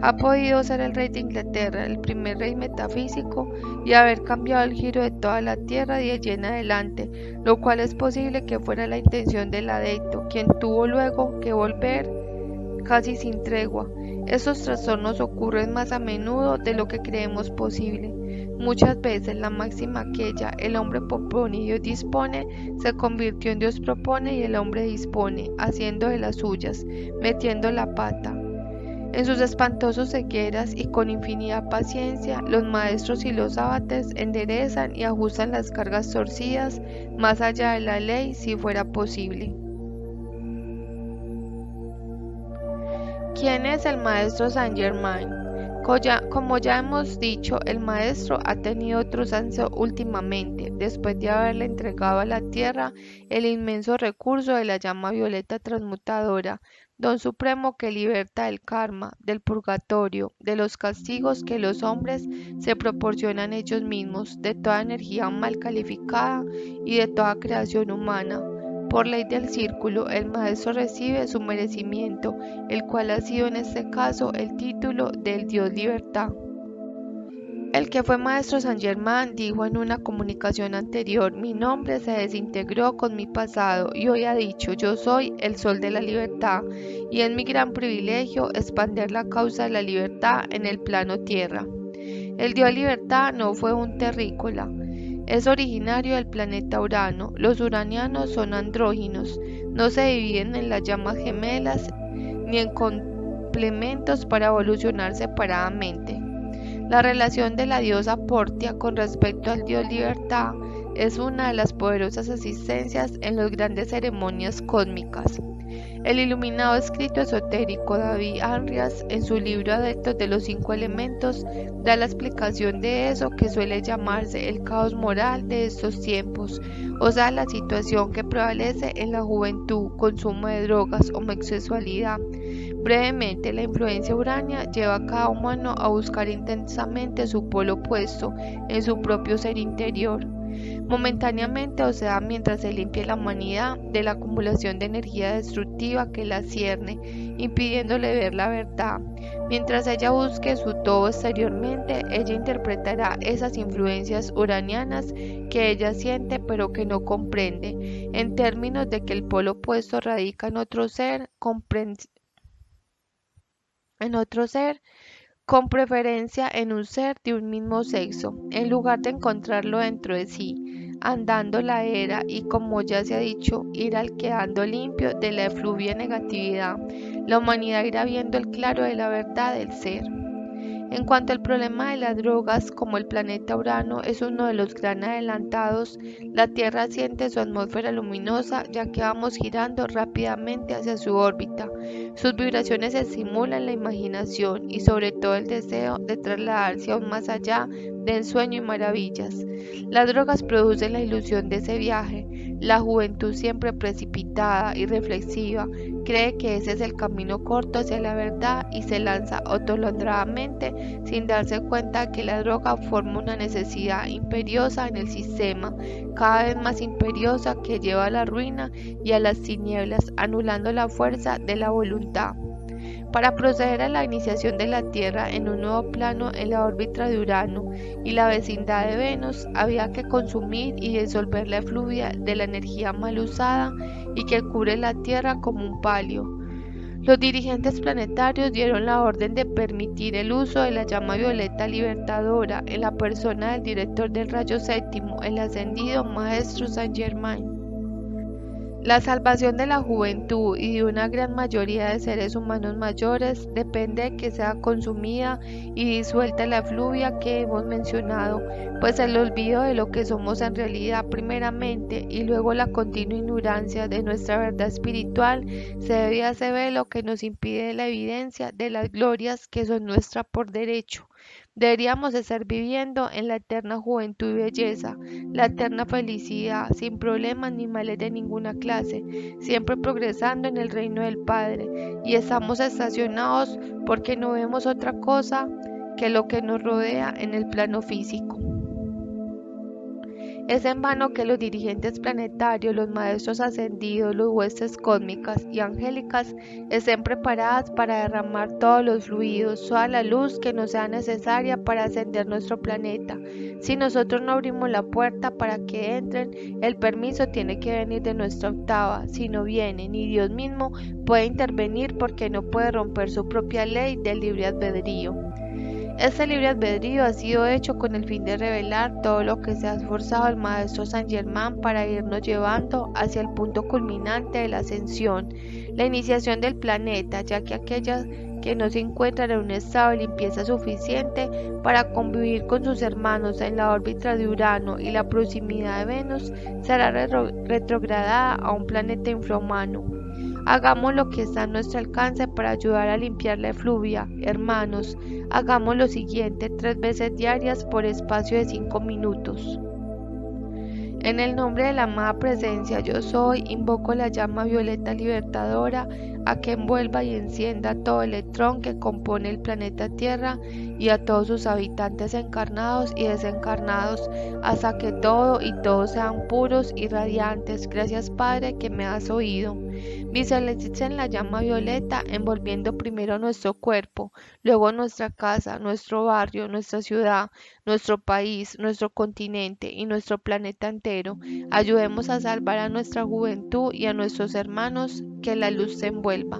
Ha podido ser el rey de Inglaterra, el primer rey metafísico, y haber cambiado el giro de toda la tierra de allí en adelante, lo cual es posible que fuera la intención del adepto, quien tuvo luego que volver casi sin tregua. Estos trastornos ocurren más a menudo de lo que creemos posible. Muchas veces la máxima aquella, el hombre propone y Dios dispone, se convirtió en Dios propone y el hombre dispone, haciendo de las suyas, metiendo la pata. En sus espantosos cegueras y con infinita paciencia, los maestros y los abates enderezan y ajustan las cargas torcidas más allá de la ley si fuera posible. ¿Quién es el maestro Saint Germain? Como ya hemos dicho, el maestro ha tenido otro ascenso últimamente, después de haberle entregado a la tierra el inmenso recurso de la llama violeta transmutadora. don supremo que liberta del karma, del purgatorio, de los castigos que los hombres se proporcionan ellos mismos, de toda energía mal calificada y de toda creación humana. Por ley del círculo, el maestro recibe su merecimiento, el cual ha sido en este caso el título del Dios Libertad. El que fue maestro Saint Germain dijo en una comunicación anterior: mi nombre se desintegró con mi pasado, y hoy ha dicho: yo soy el sol de la libertad, y es mi gran privilegio expandir la causa de la libertad en el plano tierra. El Dios Libertad no fue un terrícola, es originario del planeta Urano. Los uranianos son andróginos, no se dividen en las llamas gemelas ni en complementos para evolucionar separadamente. La relación de la diosa Portia con respecto al dios Libertad es una de las poderosas existencias en las grandes ceremonias cósmicas. El iluminado escrito esotérico David Andreas, en su libro Adeptos de los 5 elementos, da la explicación de eso que suele llamarse el caos moral de estos tiempos, o sea, la situación que prevalece en la juventud, consumo de drogas, homosexualidad. Brevemente, la influencia urania lleva a cada humano a buscar intensamente su polo opuesto en su propio ser interior. Momentáneamente, o sea, mientras se limpia la humanidad de la acumulación de energía destructiva que la cierne, impidiéndole ver la verdad. Mientras ella busque su todo exteriormente, ella interpretará esas influencias uranianas que ella siente pero que no comprende, en términos de que el polo opuesto radica en otro ser, con preferencia en un ser de un mismo sexo, en lugar de encontrarlo dentro de sí, andando la era y, como ya se ha dicho, ir al quedando limpio de la efluvia negatividad. La humanidad irá viendo el claro de la verdad del ser. En cuanto al problema de las drogas, como el planeta Urano es uno de los gran adelantados, la Tierra siente su atmósfera luminosa ya que vamos girando rápidamente hacia su órbita. Sus vibraciones estimulan la imaginación y sobre todo el deseo de trasladarse aún más allá de ensueño y maravillas. Las drogas producen la ilusión de ese viaje. La juventud, siempre precipitada y reflexiva, cree que ese es el camino corto hacia la verdad y se lanza atolondradamente sin darse cuenta que la droga forma una necesidad imperiosa en el sistema, cada vez más imperiosa, que lleva a la ruina y a las tinieblas, anulando la fuerza de la voluntad. Para proceder a la iniciación de la Tierra en un nuevo plano en la órbita de Urano y la vecindad de Venus, había que consumir y disolver la efluvia de la energía mal usada y que cubre la Tierra como un palio. Los dirigentes planetarios dieron la orden de permitir el uso de la llama violeta libertadora en la persona del director del rayo séptimo, el ascendido Maestro Saint Germain. La salvación de la juventud y de una gran mayoría de seres humanos mayores depende de que sea consumida y disuelta la efluvia que hemos mencionado, pues el olvido de lo que somos en realidad primeramente y luego la continua ignorancia de nuestra verdad espiritual se debe a ese velo que nos impide la evidencia de las glorias que son nuestras por derecho. Deberíamos estar viviendo en la eterna juventud y belleza, la eterna felicidad, sin problemas ni males de ninguna clase, siempre progresando en el reino del Padre, y estamos estacionados porque no vemos otra cosa que lo que nos rodea en el plano físico. Es en vano que los dirigentes planetarios, los maestros ascendidos, los huestes cósmicas y angélicas estén preparadas para derramar todos los fluidos, toda la luz que nos sea necesaria para ascender nuestro planeta. Si nosotros no abrimos la puerta para que entren, el permiso tiene que venir de nuestra octava. Si no viene, ni Dios mismo puede intervenir porque no puede romper su propia ley del libre albedrío. Este libre albedrío ha sido hecho con el fin de revelar todo lo que se ha esforzado el Maestro Saint Germain para irnos llevando hacia el punto culminante de la ascensión, la iniciación del planeta, ya que aquellas que no se encuentran en un estado de limpieza suficiente para convivir con sus hermanos en la órbita de Urano y la proximidad de Venus, será retrogradada a un planeta infrahumano. Hagamos lo que está a nuestro alcance para ayudar a limpiar la efluvia, hermanos. Hagamos lo siguiente 3 veces diarias por espacio de 5 minutos. En el nombre de la amada presencia yo soy, invoco la llama violeta libertadora a que envuelva y encienda todo electrón que compone el planeta Tierra y a todos sus habitantes encarnados y desencarnados, hasta que todo y todos sean puros y radiantes. Gracias, Padre, que me has oído. Visualicen la llama violeta envolviendo primero nuestro cuerpo, luego nuestra casa, nuestro barrio, nuestra ciudad, nuestro país, nuestro continente y nuestro planeta entero. Ayudemos a salvar a nuestra juventud y a nuestros hermanos, que la luz se envuelva.